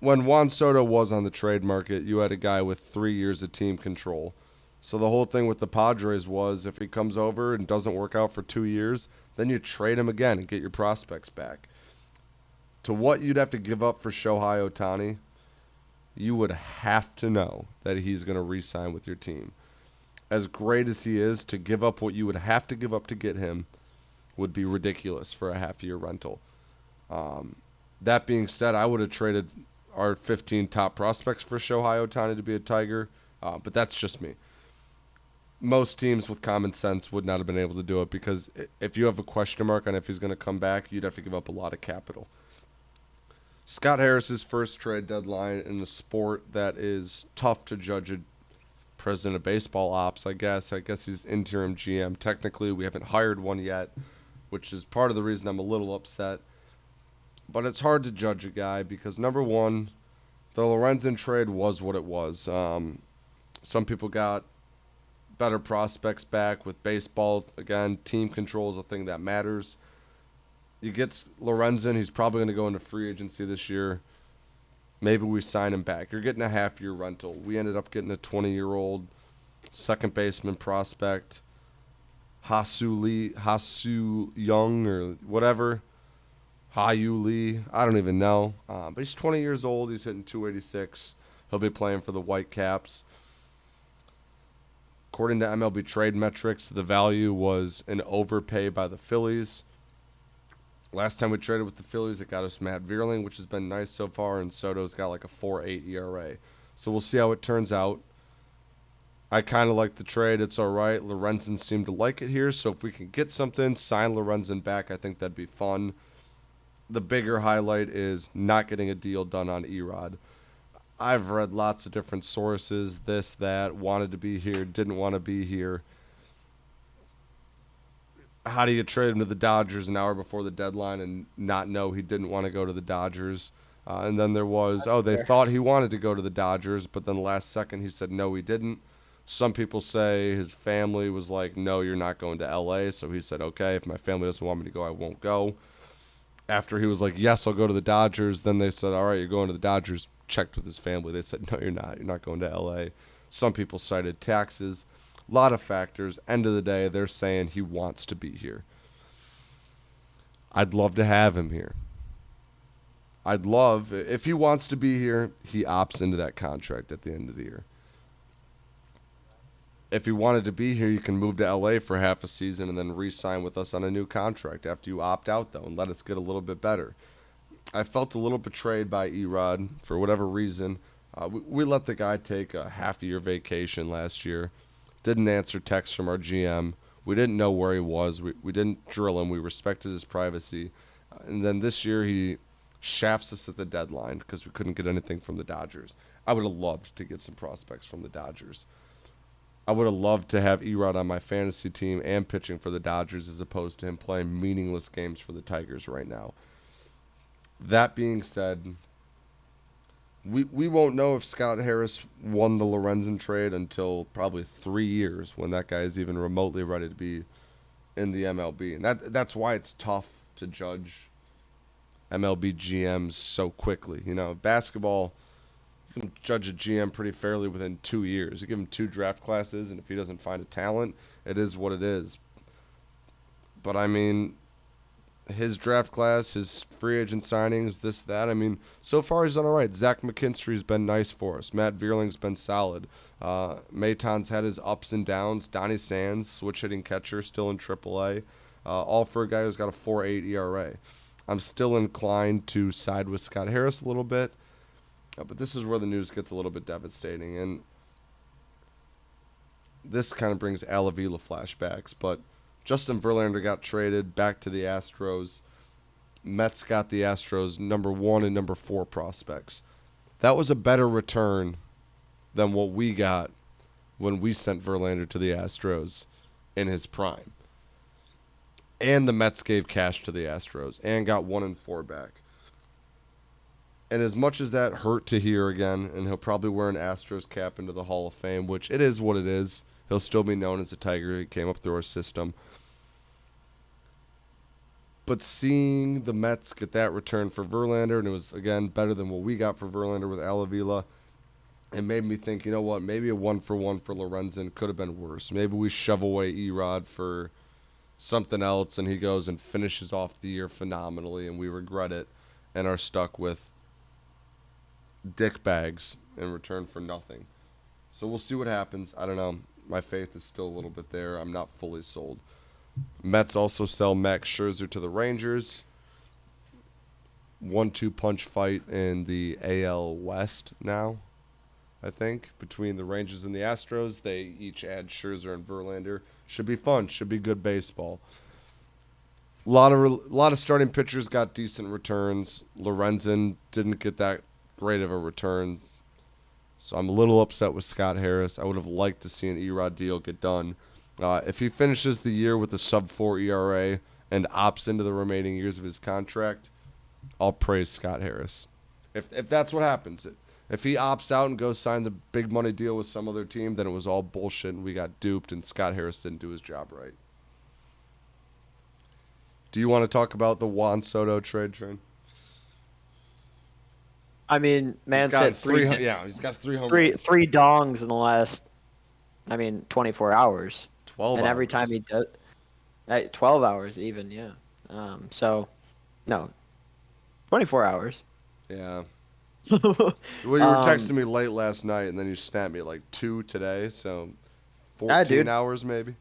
Juan Soto was on the trade market, you had a guy with 3 years of team control. So the whole thing with the Padres was if he comes over and doesn't work out for 2 years, then you trade him again and get your prospects back. To what you'd have to give up for Shohei Ohtani, you would have to know that he's going to re-sign with your team. As great as he is, to give up what you would have to give up to get him would be ridiculous for a half-year rental. That being said, I would have traded our 15 top prospects for Shohei Ohtani to be a Tiger, but that's just me. Most teams with common sense would not have been able to do it because if you have a question mark on if he's going to come back, you'd have to give up a lot of capital. Scott Harris's first trade deadline in a sport that is tough to judge a president of baseball ops, I guess. I guess he's interim GM. Technically, we haven't hired one yet, which is part of the reason I'm a little upset. But it's hard to judge a guy because, number one, the Lorenzen trade was what it was. Some people got better prospects back with baseball. Again, team control is a thing that matters. You get Lorenzen, he's probably going to go into free agency this year. Maybe we sign him back. You're getting a half-year rental. We ended up getting a 20-year-old second baseman prospect, Hasu Young or whatever. Hayu Lee, I don't even know. But he's 20 years old. He's hitting 286. He'll be playing for the Whitecaps. According to MLB trade metrics, the value was an overpay by the Phillies. Last time we traded with the Phillies, it got us Matt Vierling, which has been nice so far, and Soto's got like a 4.8 ERA. So we'll see how it turns out. I kind of like the trade. It's all right. Lorenzen seemed to like it here, so if we can get something, sign Lorenzen back, I think that'd be fun. The bigger highlight is not getting a deal done on Erod. I've read lots of different sources, this, that, wanted to be here, didn't want to be here. How do you trade him to the Dodgers an hour before the deadline and not know he didn't want to go to the Dodgers? And then there was, they thought he wanted to go to the Dodgers, but then last second he said no, he didn't. Some people say his family was like, no, you're not going to L.A., so he said, okay, if my family doesn't want me to go, I won't go. After he was like, yes, I'll go to the Dodgers, then they said, all right, you're going to the Dodgers. Checked with his family. They said, no, you're not. You're not going to L.A. Some people cited taxes. A lot of factors. End of the day, they're saying he wants to be here. I'd love to have him here. If he wants to be here, he opts into that contract at the end of the year. If he wanted to be here, you can move to L.A. for half a season and then re-sign with us on a new contract after you opt out, though, and let us get a little bit better. I felt a little betrayed by Erod for whatever reason. We let the guy take a half-year vacation last year. Didn't answer texts from our GM. We didn't know where he was. We didn't drill him. We respected his privacy. And then this year he shafts us at the deadline because we couldn't get anything from the Dodgers. I would have loved to get some prospects from the Dodgers. I would have loved to have Erod on my fantasy team and pitching for the Dodgers as opposed to him playing meaningless games for the Tigers right now. That being said, we won't know if Scott Harris won the Lorenzen trade until probably 3 years when that guy is even remotely ready to be in the MLB. And that's why it's tough to judge MLB GMs so quickly. You know, basketball, you can judge a GM pretty fairly within 2 years. You give him 2 draft classes, and if he doesn't find a talent, it is what it is. But, I mean, his draft class, his free agent signings, this, that, I mean, so far he's done all right. Zach McKinstry's been nice for us. Matt Vierling's been solid. Maton's had his ups and downs. Donnie Sands, switch-hitting catcher, still in AAA. All for a guy who's got a 4.8 ERA. I'm still inclined to side with Scott Harris a little bit. But this is where the news gets a little bit devastating. And this kind of brings Al Avila flashbacks. But Justin Verlander got traded back to the Astros. Mets got the Astros number 1 and number 4 prospects. That was a better return than what we got when we sent Verlander to the Astros in his prime. And the Mets gave cash to the Astros and got 1 and 4 back. And as much as that hurt to hear again, and he'll probably wear an Astros cap into the Hall of Fame, which it is what it is. He'll still be known as a Tiger. He came up through our system. But seeing the Mets get that return for Verlander, and it was, again, better than what we got for Verlander with Al Avila, it made me think, you know what, maybe a 1-for-1 for Lorenzen could have been worse. Maybe we shove away Erod for something else, and he goes and finishes off the year phenomenally, and we regret it and are stuck with dick bags in return for nothing. So we'll see what happens. I don't know. My faith is still a little bit there. I'm not fully sold. Mets also sell Max Scherzer to the Rangers. 1-2 punch fight in the AL West now, I think, between the Rangers and the Astros. They each add Scherzer and Verlander. Should be fun. Should be good baseball. A lot of starting pitchers got decent returns. Lorenzen didn't get that great of a return. So I'm a little upset with Scott Harris. I would have liked to see an Erod deal get done. If he finishes the year with a sub-4 ERA and opts into the remaining years of his contract, I'll praise Scott Harris. If that's what happens. If he opts out and goes sign the big money deal with some other team, then it was all bullshit and we got duped and Scott Harris didn't do his job right. Do you want to talk about the Juan Soto trade train? I mean, man's hit he's got 3 home runs. three dongs in the last, 24 hours. 12 and hours. every time he does, 12 hours even, yeah. No, 24 hours. Yeah. Well, you were texting me late last night, and then you snapped me at like 2 today, so 14 hours maybe.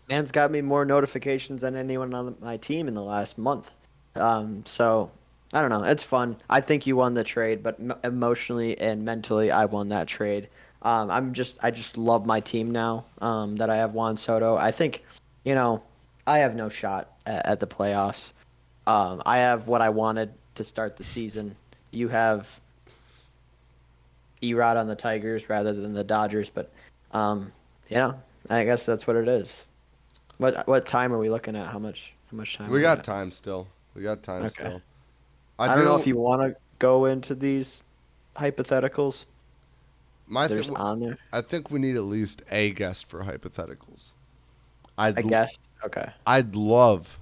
Man's got me more notifications than anyone on my team in the last month. So I don't know. It's fun. I think you won the trade, but emotionally and mentally, I won that trade. I just love my team now. That I have Juan Soto. I think, I have no shot at the playoffs. I have what I wanted to start the season. You have Erod on the Tigers rather than the Dodgers, but I guess that's what it is. What time are we looking at? How much time? We got time still. Still. I don't know if you want to go into these hypotheticals. There's on there. I think we need at least a guest for hypotheticals. A guest? Okay. I'd love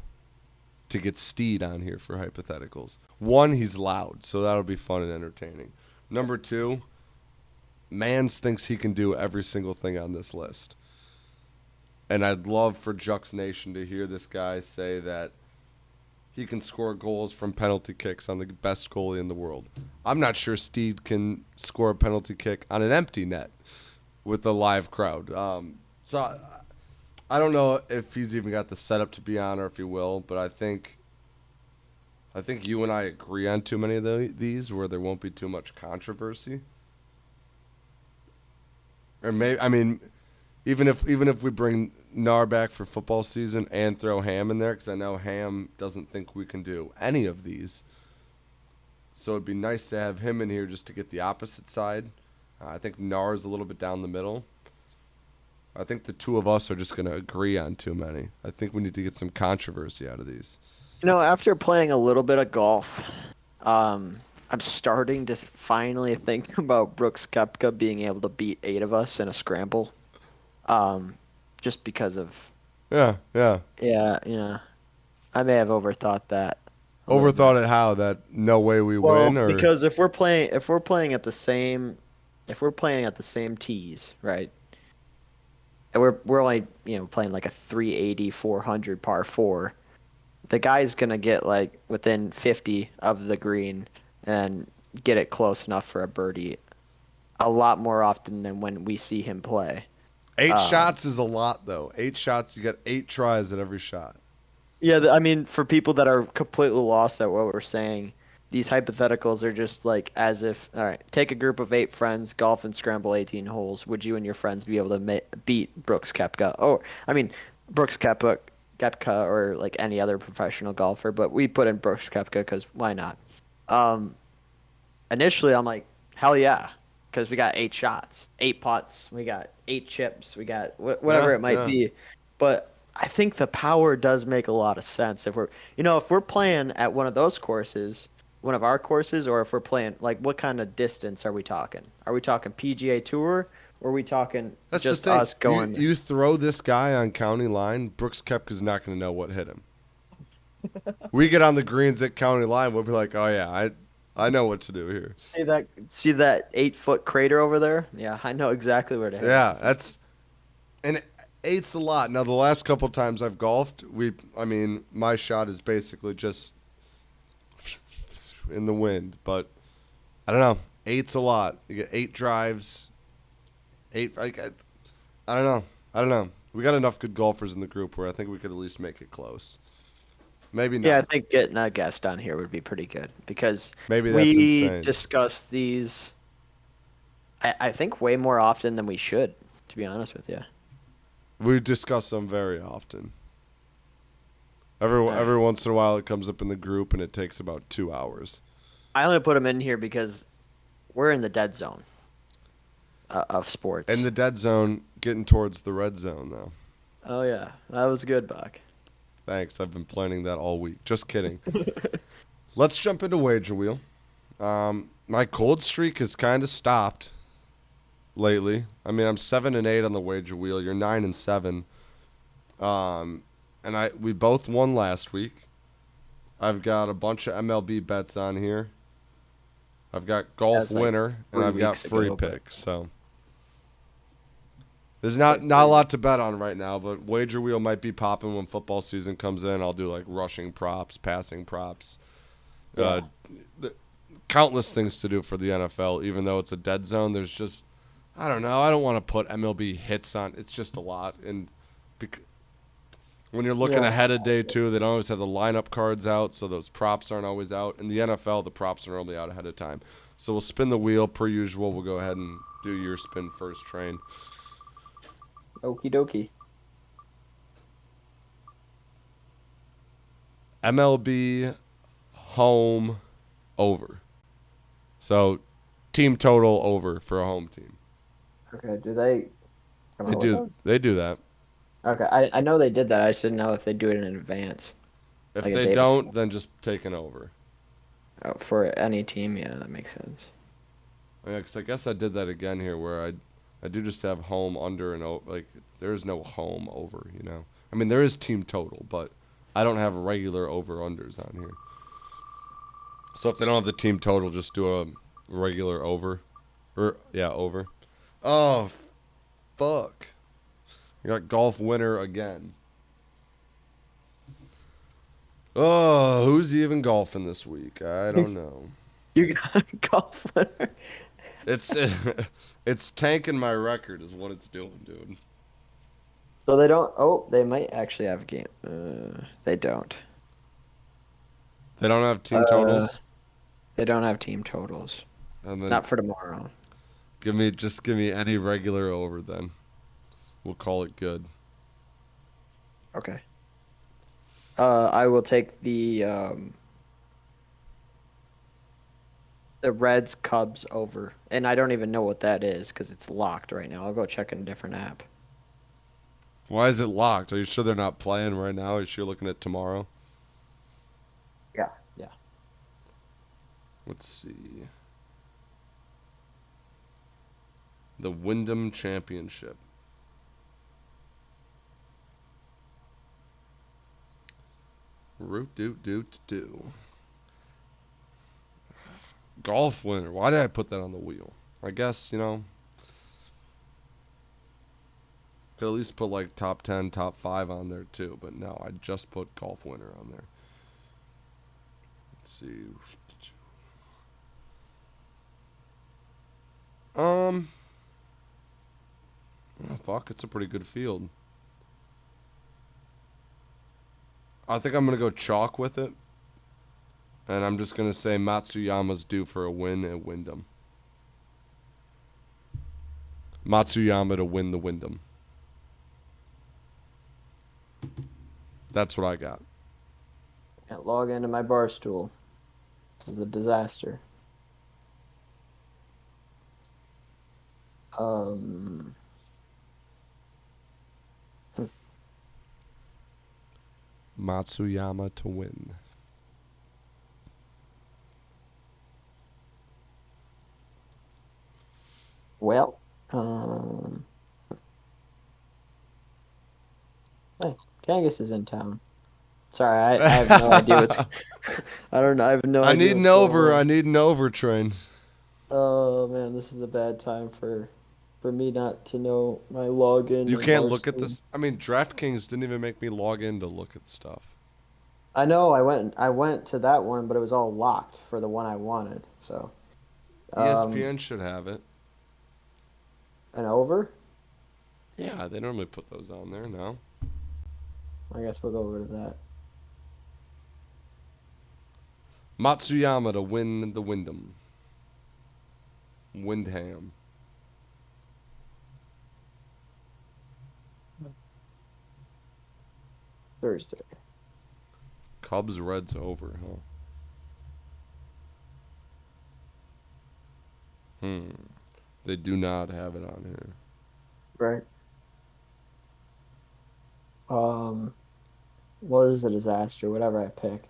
to get Steed on here for hypotheticals. 1, he's loud, so that'll be fun and entertaining. Number 2, Mans thinks he can do every single thing on this list. And I'd love for Jux Nation to hear this guy say that he can score goals from penalty kicks on the best goalie in the world. I'm not sure Steed can score a penalty kick on an empty net with a live crowd. So I don't know if he's even got the setup to be on or if he will, but I think you and I agree on too many of these where there won't be too much controversy. Or maybe, even if we bring Nar back for football season and throw Ham in there, because I know Ham doesn't think we can do any of these. So it'd be nice to have him in here just to get the opposite side. I think Nar's a little bit down the middle. I think the two of us are just going to agree on too many. I think we need to get some controversy out of these. After playing a little bit of golf, I'm starting to finally think about Brooks Koepka being able to beat 8 of us in a scramble. Just because of Yeah. yeah. I may have overthought that a little bit. Overthought it how? That no way we Well, win? Or because if we're playing at the same tees, right? And we're only, playing like a 380, 400 par 4. The guy's going to get like within 50 of the green and get it close enough for a birdie a lot more often than when we see him play. 8 shots is a lot, though. 8 shots, you got 8 tries at every shot. Yeah, I mean, for people that are completely lost at what we're saying, these hypotheticals are just like as if, all right, take a group of 8 friends, golf and scramble 18 holes. Would you and your friends be able to beat Brooks Koepka? Oh, I mean, Brooks Koepka, or like any other professional golfer, but we put in Brooks Koepka because why not? Initially, I'm like, hell yeah, because we got 8 shots, 8 putts, we got 8 chips, we got whatever it might be. But I think the power does make a lot of sense if we're playing at one of those courses, one of our courses, or if we're playing like what kind of distance are we talking? Are we talking PGA Tour, or are we talking That's just the thing. us going? You throw this guy on county line, Brooks Koepka's not going to know what hit him. We get on the greens at county line, we'll be like, oh yeah, I know what to do here. See that 8-foot crater over there? Yeah, I know exactly where to hit. Yeah, and 8's a lot. Now the last couple times I've golfed, my shot is basically just in the wind, but I don't know. 8's a lot. You get 8 drives. 8. I don't know. We got enough good golfers in the group where I think we could at least make it close. Maybe not. Yeah, I think getting a guest on here would be pretty good because Maybe that's we insane. discuss these, I think, way more often than we should, to be honest with you. We discuss them very often. Every once in a while it comes up in the group and it takes about 2 hours. I only put them in here because we're in the dead zone of sports. In the dead zone, getting towards the red zone, though. Oh, yeah. That was good, Buck. Thanks. I've been planning that all week. Just kidding. Let's jump into Wager Wheel. My cold streak has kind of stopped lately. I mean, I'm 7-8 on the Wager Wheel. You're 9-7. And we both won last week. I've got a bunch of MLB bets on here. I've got golf winner, and I've got free picks. So there's not a lot to bet on right now, but Wager Wheel might be popping when football season comes in. I'll do like rushing props, passing props, countless things to do for the NFL. Even though it's a dead zone, there's just, I don't know. I don't want to put MLB hits on. It's just a lot, and when you're looking ahead of day 2, they don't always have the lineup cards out, so those props aren't always out. In the NFL, the props are normally out ahead of time. So we'll spin the wheel per usual. We'll go ahead and do your spin first, Train. Okie dokie. MLB home over. So team total over for a home team. Okay, do they? They do that. Okay, I know they did that. I just didn't know if they do it in advance. If like they don't, then just take an over. Oh, for any team, yeah, that makes sense. Yeah, because I guess I did that again here where I do just have home under and like there is no home over, you know. I mean, there is team total, but I don't have regular over-unders on here. So if they don't have the team total, just do a regular over. Over. Oh, fuck. You got golf winner again. Oh, who's even golfing this week? I don't know. You got golf winner. It's tanking my record is what it's doing, dude. So they don't. Oh, they might actually have a game. They don't. They don't have team totals. They don't have team totals. And then Not for tomorrow. give me any regular over then. We'll call it good. Okay. I will take the The Reds Cubs over, and I don't even know what that is because it's locked right now. I'll go check in a different app. Why is it locked? Are you sure they're not playing right now? Are you sure you're looking at tomorrow? Yeah, yeah. Let's see. The Wyndham Championship. Root doot doot do. Golf winner. Why did I put that on the wheel? I guess, could at least put like top 10, top 5 on there too. But no, I just put golf winner on there. Let's see. Oh, fuck, it's a pretty good field. I think I'm going to go chalk with it. And I'm just going to say Matsuyama's due for a win at Wyndham. Matsuyama to win the Wyndham. That's what I got. Can't log into my bar stool. This is a disaster. Matsuyama to win. Well, hey, Kangas is in town. Sorry, I have no idea what's. I don't know. I have no I idea. need an over. I need an over train. Oh man, this is a bad time for me not to know my login. You and can't look at Barstool. this. I mean, DraftKings didn't even make me log in to look at stuff. I know. I went to that one, but it was all locked for the one I wanted. So. ESPN should have it. An over? Yeah, they normally put those on there. No. I guess we'll go over to that. Matsuyama to win the Wyndham. Windham. Thursday. Cubs Reds over, huh? They do not have it on here. Right. Was a disaster, whatever I pick.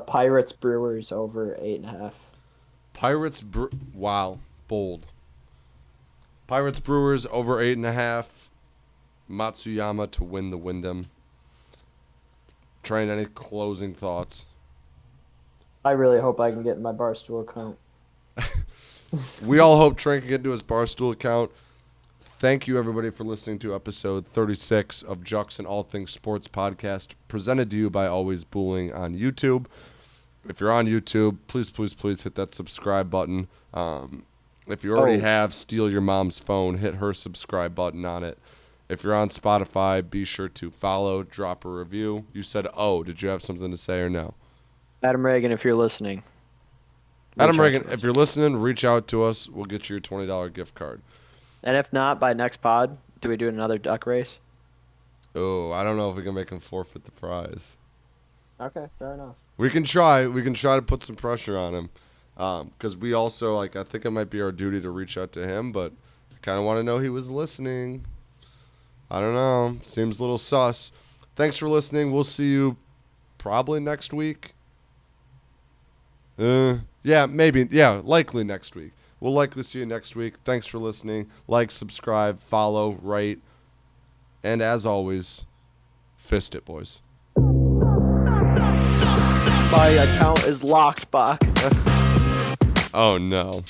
Pirates Brewers over 8.5. Wow, bold. Pirates Brewers over 8.5. Matsuyama to win the Wyndham. Train, any closing thoughts? I really hope I can get in my Barstool account. We all hope Train can get into his Barstool account. Thank you, everybody, for listening to episode 36 of Jux and All Things Sports Podcast, presented to you by Always Booling on YouTube. If you're on YouTube, please, please, please hit that subscribe button. If you already have, steal your mom's phone, hit her subscribe button on it. If you're on Spotify, be sure to follow, drop a review. You said, did you have something to say or no? Adam Reagan, if you're listening. Adam Reagan, if you're listening, reach out to us. We'll get you your $20 gift card. And if not, by next pod, do we do another duck race? Oh, I don't know if we can make him forfeit the prize. Okay, fair enough. We can try. We can try to put some pressure on him. Because we also, I think it might be our duty to reach out to him, but I kind of want to know he was listening. I don't know. Seems a little sus. Thanks for listening. We'll see you probably next week. Yeah, maybe. Yeah, likely next week. We'll likely see you next week. Thanks for listening. Like, subscribe, follow, rate. And as always, fist it, boys. My account is locked, Bach. Oh, no.